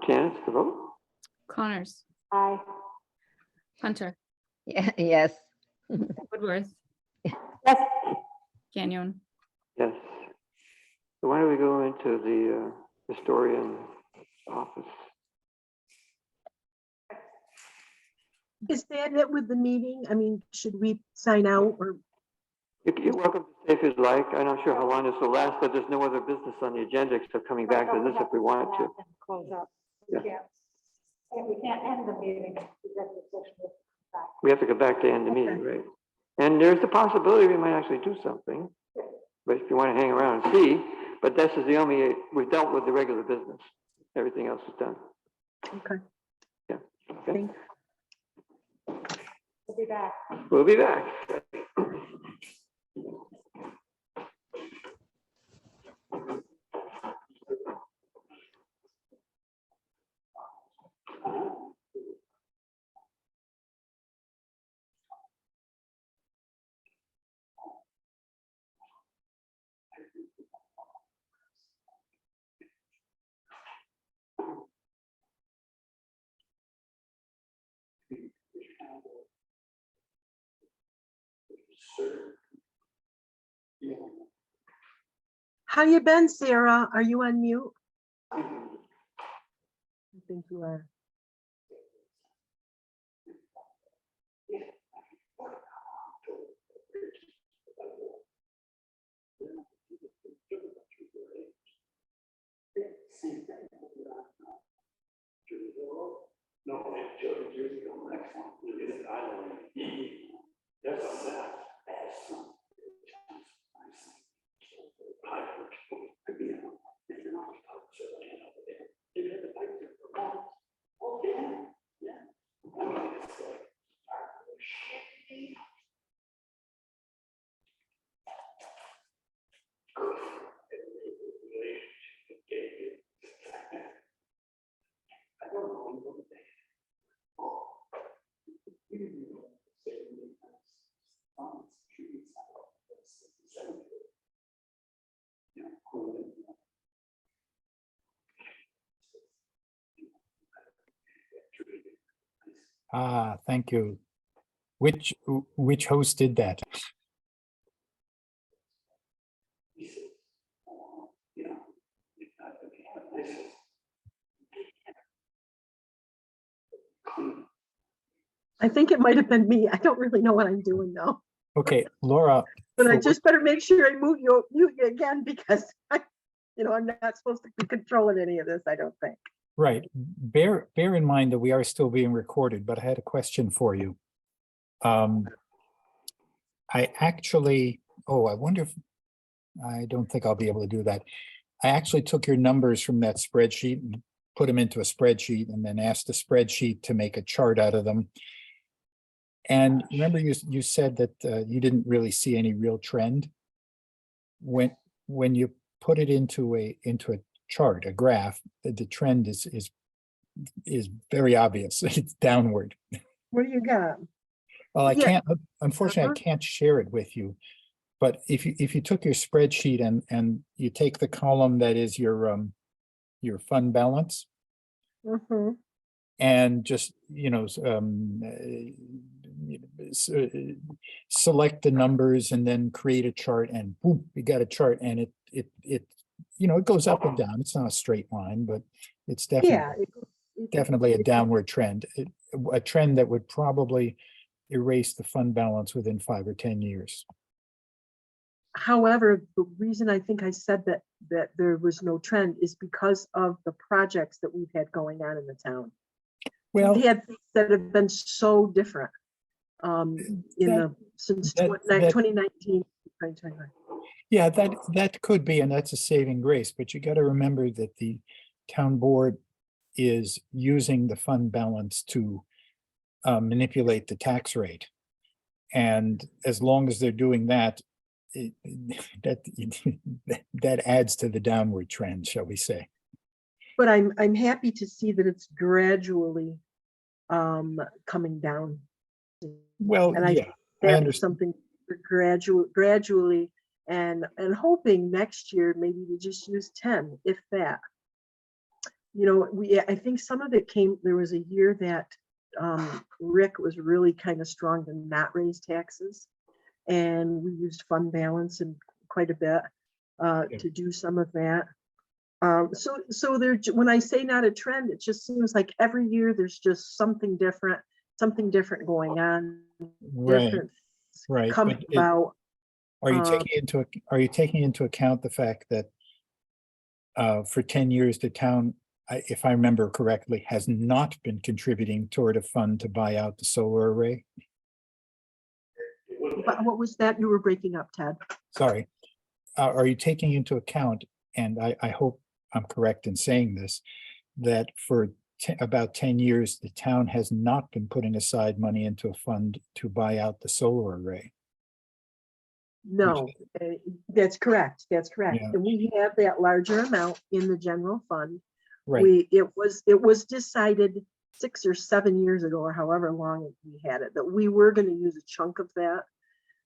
Janice, the vote? Connors, Aye. Hunter, Yeah, yes. Woodworth, Yes. Gagnon. Yes. So why don't we go into the historian office? Is that it with the meeting? I mean, should we sign out or? You're welcome to stay if you'd like. I'm not sure how long this will last, but there's no other business on the agenda except coming back to this if we want to. Close up. Yeah. We can't end the meeting. We have to go back to end the meeting, right? And there's the possibility we might actually do something. But if you want to hang around and see, but this is the only, we've dealt with the regular business. Everything else is done. Okay. Yeah. Okay. Thanks. We'll be back. We'll be back. How you been, Sarah? Are you on mute? I think you are. Ah, thank you. Which host did that? I think it might have been me. I don't really know what I'm doing now. Okay, Laura. But I for- just better make sure I mute you again because I'm not supposed to be controlling any of this, I don't think. Right. Bear in mind that we are still being recorded, but I had a question for you. I wonder if, I don't think I'll be able to do that. I actually took your numbers from that spreadsheet and put them into a spreadsheet and then asked the spreadsheet to make a chart out of them. And remember you said that you didn't really see any real trend. When you put it into a chart, a graph, the trend is very obvious. It's downward. What do you got? Well, I Yeah. can't, unfortunately, I can't share it with you. But if you took your spreadsheet and you take the column that is your fund balance Mhm. and just, select the numbers and then create a chart and boom, you got a chart and it goes up and down. It's not a straight line, but it's Yeah. definitely a downward trend, a trend that would probably erase the fund balance within 5 or 10 years. However, the reason I think I said that there was no trend is because of the projects that we've had going on in the town. Well, We've had things that have been so different since 2019, 2021. yeah, that could be, and that's a saving grace, but you got to remember that the town board is using the fund balance to manipulate the tax rate. And as long as they're doing that, that, that adds to the downward trend, shall we say. But I'm happy to see that it's gradually coming down. Well, And I yeah, think I that is understand. something gradually, and hoping next year maybe we just use 10, if that. You know, I think some of it there was a year that Rick was really kind of strong to not raise taxes. And we used fund balance and quite a bit to do some of that. So there, when I say not a trend, it just seems like every year there's just something different going on, Right, different right. coming But about. are you taking into account the fact that for 10 years, the town, if I remember correctly, has not been contributing toward a fund to buy out the solar array? But what was that? You were breaking up, Ted. Sorry. Are you taking into account, and I hope I'm correct in saying this, that for about 10 years, the town has not been putting aside money into a fund to buy out the solar array? No, that's correct. That's correct. Yeah. And we have that larger amount in the general fund. Right. It was decided 6 or 7 years ago, or however long we had it, that we were going to use a chunk of that.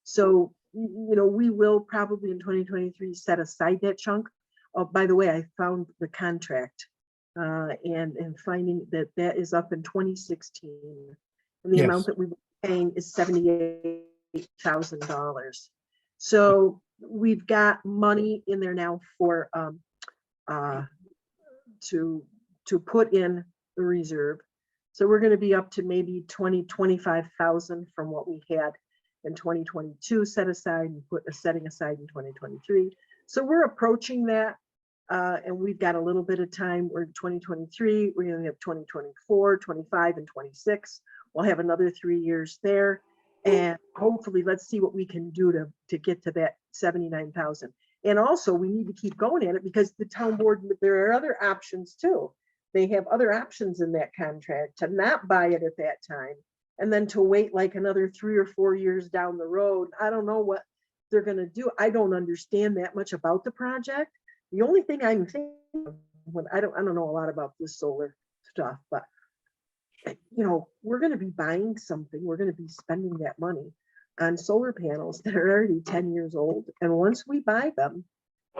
So, you know, we will probably in 2023 set aside that chunk. Oh, by the way, I found the contract and finding that is up in 2016. And the Yes. amount that we were paying is $78,000. So we've got money in there now for to put in the reserve. So we're going to be up to maybe 25,000 from what we had in 2022 set aside and setting aside in 2023. So we're approaching that. And we've got a little bit of time. We're in 2023, we're going to have 2024, 25, and 26. We'll have another 3 years there. And hopefully, let's see what we can do to get to that 79,000. And also, we need to keep going at it because the town board, there are other options too. They have other options in that contract to not buy it at that time and then to wait like another 3 or 4 years down the road. I don't know what they're going to do. I don't understand that much about the project. The only thing I'm thinking of when I don't know a lot about this solar stuff, but you know, we're going to be buying something. We're going to be spending that money on solar panels that are already 10 years old. And once we buy them,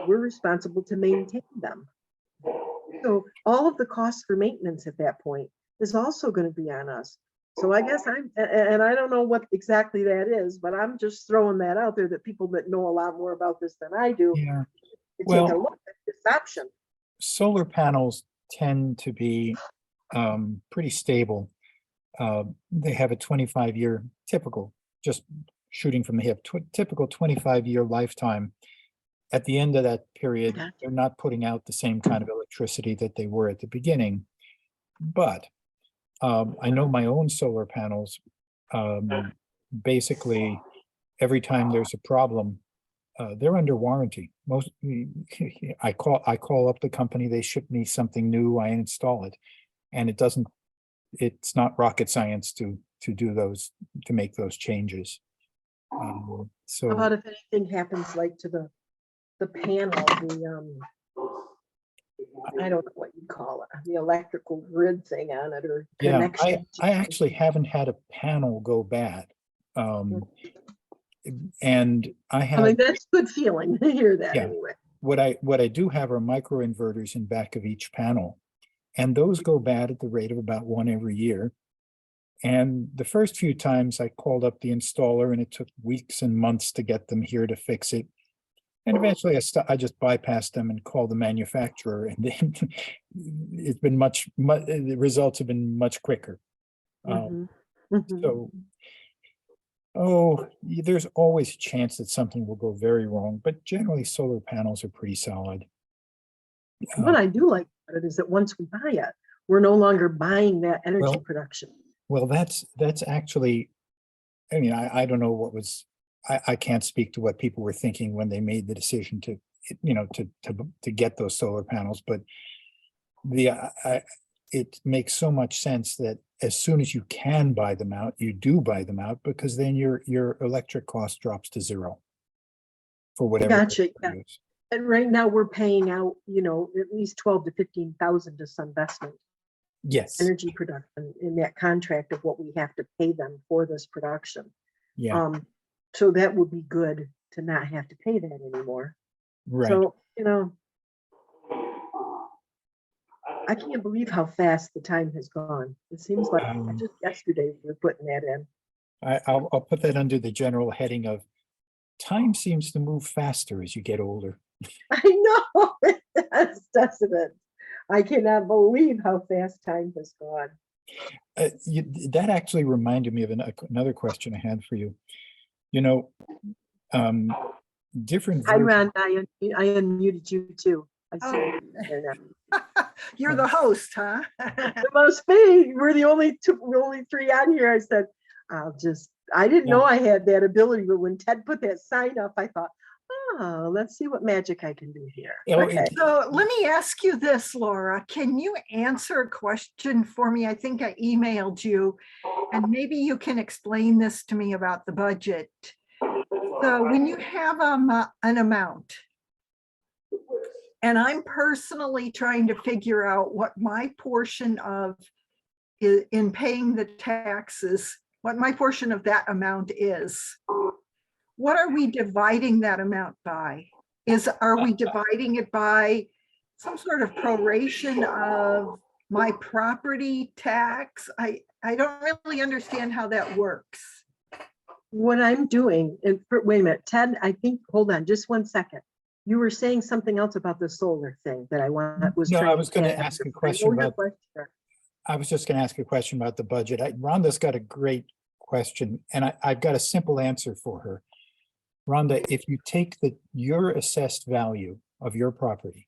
we're responsible to maintain them. So all of the costs for maintenance at that point is also going to be on us. So I guess and I don't know what exactly that is, but I'm just throwing that out there that people that know a lot more about this than I do. Yeah. Take Well, a look at this option. solar panels tend to be pretty stable. They have a 25-year typical, just shooting from the hip, typical 25-year lifetime. At the end of that period, they're not putting out the same kind of electricity that they were at the beginning. But I know my own solar panels, basically, every time there's a problem, they're under warranty. I call up the company, they ship me something new, I install it, and it's not rocket science to make those changes. So How about if anything happens like to the panel, I don't know what you call it, the electrical grid thing on it or yeah, connection. I actually haven't had a panel go bad. And I I mean, have, that's a good feeling to hear that Yeah. anyway. what I do have are microinverters in back of each panel. And those go bad at the rate of about one every year. And the first few times I called up the installer and it took weeks and months to get them here to fix it. And eventually I just bypassed them and called the manufacturer, and then it's been the results have been much quicker. So, there's always a chance that something will go very wrong, but generally solar panels are pretty solid. What I do like about it is that once we buy it, we're no longer buying that energy production. Well, that's actually, I mean, I don't know what was, I can't speak to what people were thinking when they made the decision to get those solar panels, but it makes so much sense that as soon as you can buy them out, you do buy them out, because then your electric cost drops to zero. for whatever. Gotcha, yeah. And right now we're paying out, at least 12 to 15,000 to Sunvestment Yes, Energy Production in that contract of what we have to pay them for this production. yeah, So that would be good to not have to pay that anymore. right. So, I can't believe how fast the time has gone. It seems like just yesterday we were putting that in. I'll put that under the general heading of time seems to move faster as you get older. I know, it does, doesn't it? I cannot believe how fast time has gone. That actually reminded me of another question I had for you. Different Hi, versions. Ron, I unmuted you too. I see you there now. You're the host, huh? It must be. We're the only three on here. I said, I didn't know I had that ability, but when Ted put that sign up, I thought, oh, let's see what magic I can do here. Okay. So let me ask you this, Laura. Can you answer a question for me? I think I emailed you, and maybe you can explain this to me about the budget. So when you have an amount, and I'm personally trying to figure out what my portion of in paying the taxes, what my portion of that amount is. What are we dividing that amount by? Are we dividing it by some sort of proration of my property tax? I don't really understand how that works. What I'm doing, wait a minute, Ted, hold on just 1 second. You were saying something else about the solar thing that I was. No, I was going to ask a question about. I was just going to ask a question about the budget. Rhonda's got a great question, and I've got a simple answer for her. Rhonda, if you take your assessed value of your property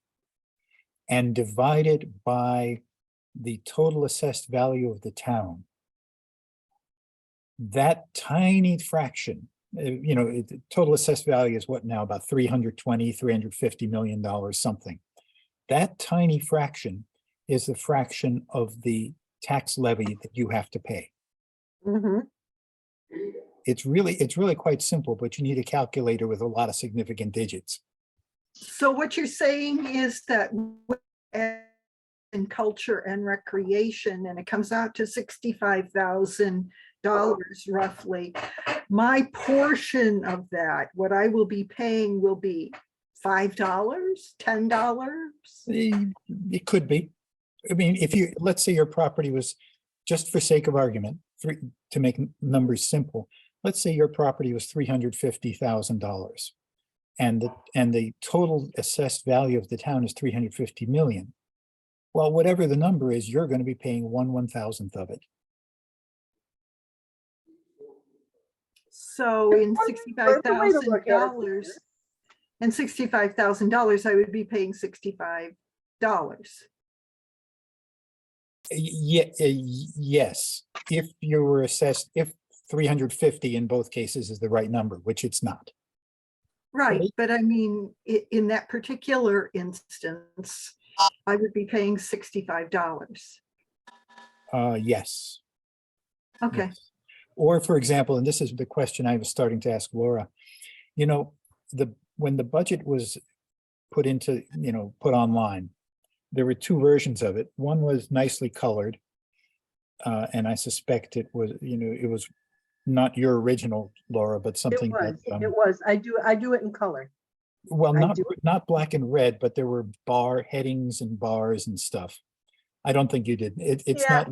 and divide it by the total assessed value of the town, that tiny fraction, the total assessed value is what now, about $350 million, something. That tiny fraction is the fraction of the tax levy that you have to pay. Mm-hmm. It's really quite simple, but you need a calculator with a lot of significant digits. So what you're saying is that in culture and recreation, and it comes out to $65,000 roughly. My portion of that, what I will be paying will be $5, $10. It could be. I mean, let's say your property was, just for sake of argument, to make numbers simple, let's say your property was $350,000 and the total assessed value of the town is 350 million. Well, whatever the number is, you're going to be paying 1/1000th of it. So in $65,000 and $65,000, I would be paying $65. Yes, if you were assessed, if 350 in both cases is the right number, which it's not. Right, but I mean, in that particular instance, I would be paying $65. Yes. Okay. Yes. Or for example, and this is the question I was starting to ask Laura, when the budget was put online, there were two versions of it. One was nicely colored, and I suspect it was not your original, Laura, but something it was. I do it in color. Well, not black and red, but there were headings and bars and stuff. I don't think you did. It's not.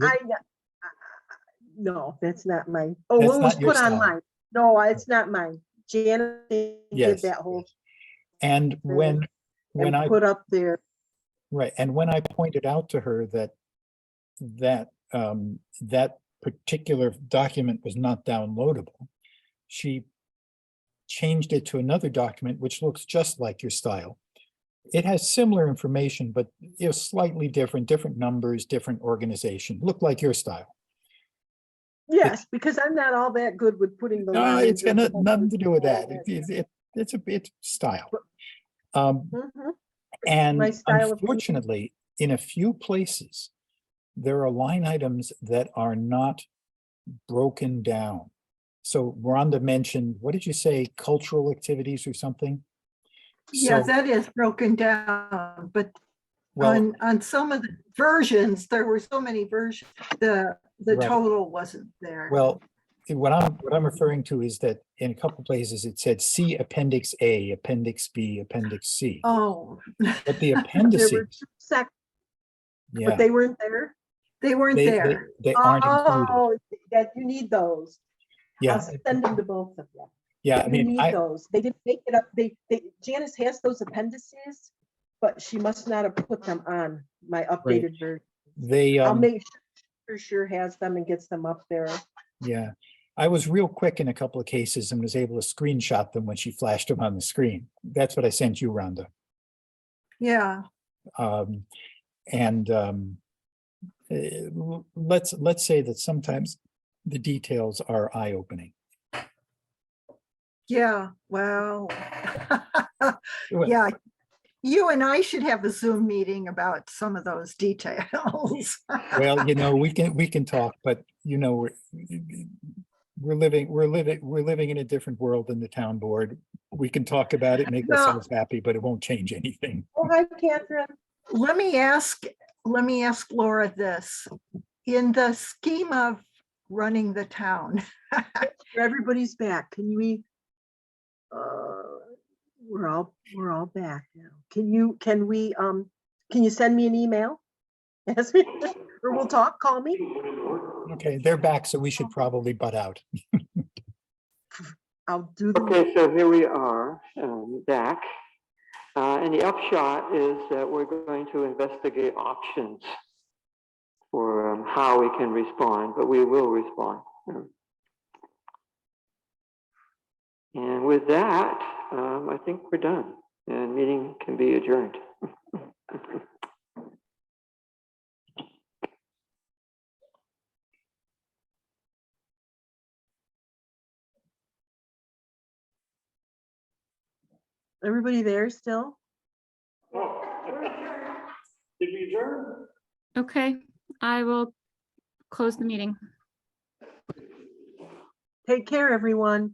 No, that's not mine. Oh, it was put on mine. No, it's not mine. Janet did that whole. And when I put up there. Right, and when I pointed out to her that particular document was not downloadable, she changed it to another document which looks just like your style. It has similar information, but slightly different numbers, different organization. Looked like your style. Yes, because I'm not all that good with putting the. No, it's got nothing to do with that. It's style. And unfortunately, in a few places, there are line items that are not broken down. So Rhonda mentioned, what did you say, cultural activities or something? Yeah, So, that is broken down, but well, on some of the versions, there were so many versions, the Right. total wasn't there. well, what I'm referring to is that in a couple places it said see Appendix A, Appendix B, Appendix C. Oh. But the There were appendices, two sec, yeah, but they weren't there. They weren't they there. aren't included. Oh, that you need those. Yeah, I'll send them to both of you. yeah, I You mean, need those. They didn't make it up. Janice has those appendices, but she must not have put them on my updated version. they, I'll make sure has them and gets them up there. yeah, I was real quick in a couple of cases and was able to screenshot them when she flashed them on the screen. That's what I sent you, Rhonda. Yeah, And let's say that sometimes the details are eye-opening. yeah, well. Yeah, you and I should have a Zoom meeting about some of those details. Well, we can talk, but we're living in a different world than the town board. We can talk about it, make Well- ourselves happy, but it won't change anything. Oh, hi, Catherine. Let me ask Laura this. In the scheme of running the town, Everybody's back. Can we? We're all back now. Can you send me an email? Yes, or we'll talk, call me. Okay, they're back, so we should probably butt out. I'll do the. Okay, so here we are, back. And the upshot is that we're going to investigate options for how we can respond, but we will respond. And with that, I think we're done and meeting can be adjourned. Everybody there still? Did we adjourn? Okay, I will close the meeting. Take care, everyone.